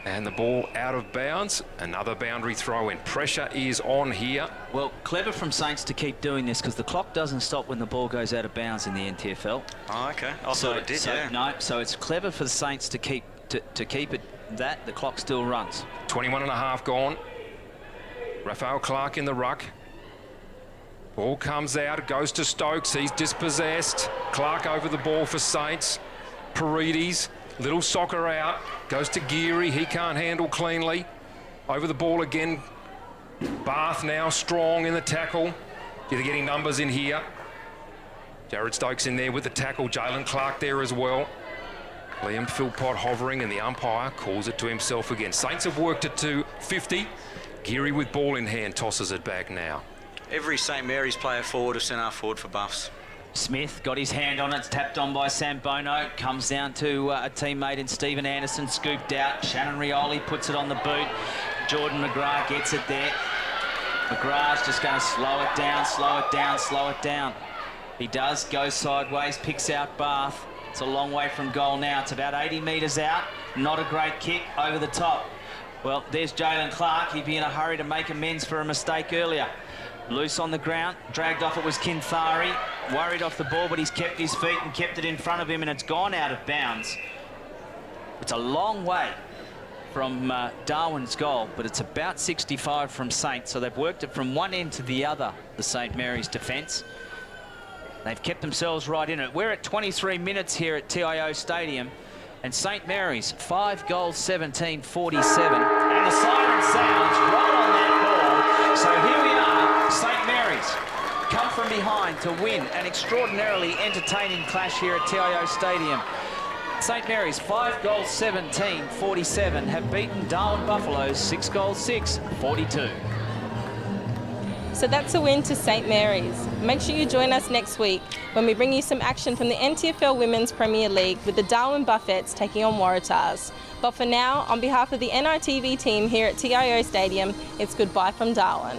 And the ball out of bounds. Another boundary throw in. Pressure is on here. Well, clever from Saints to keep doing this because the clock doesn't stop when the ball goes out of bounds in the NTFL. Oh, okay. I thought it did, yeah. No, so it's clever for the Saints to keep it that. The clock still runs. 21 and a half gone. Raphael Clark in the ruck. Ball comes out, goes to Stokes. He's dispossessed. Clark over the ball for Saints. Paredes. Little soccer out, goes to Geary, he can't handle cleanly. Over the ball again, Bath now strong in the tackle. They're getting numbers in here. Jared Stokes in there with the tackle, Jalen Clark there as well. Liam Philpott hovering and the umpire calls it to himself again. Saints have worked it to 50. Geary with ball in hand tosses it back now. Every St Mary's player forward have sent half forward for Buffs. Smith got his hand on it, it's tapped on by Sam Bono, comes down to a teammate in Stephen Anderson, scooped out. Shannon Rioli puts it on the boot. Jordan McGrath gets it there. McGrath's just going to slow it down, slow it down, slow it down. He does go sideways, picks out Bath. It's a long way from goal now. It's about 80 metres out. Not a great kick over the top. Well, there's Jalen Clark. He'd be in a hurry to make amends for a mistake earlier. Loose on the ground, dragged off, it was Kinthari. Worried off the ball, but he's kept his feet and kept it in front of him, and it's gone out of bounds. It's a long way from Darwin's goal, but it's about 65 from Saint, so they've worked it from one end to the other, the St Mary's defence. They've kept themselves right in it. We're at 23 minutes here at TIO Stadium, and St Mary's 5 goals, 17-47. And the siren sounds right on that ball. So here we are, St Mary's come from behind to win an extraordinarily entertaining clash here at TIO Stadium. St Mary's 5 goals, 17-47 have beaten Darwin Buffaloes 6 goals, 6-42. So that's a win to St Mary's. Make sure you join us next week when we bring you some action from the NTFL Women's Premier League with the Darwin Buffettes taking on Waratahs. But for now, on behalf of the NITV team here at TIO Stadium, it's goodbye from Darwin.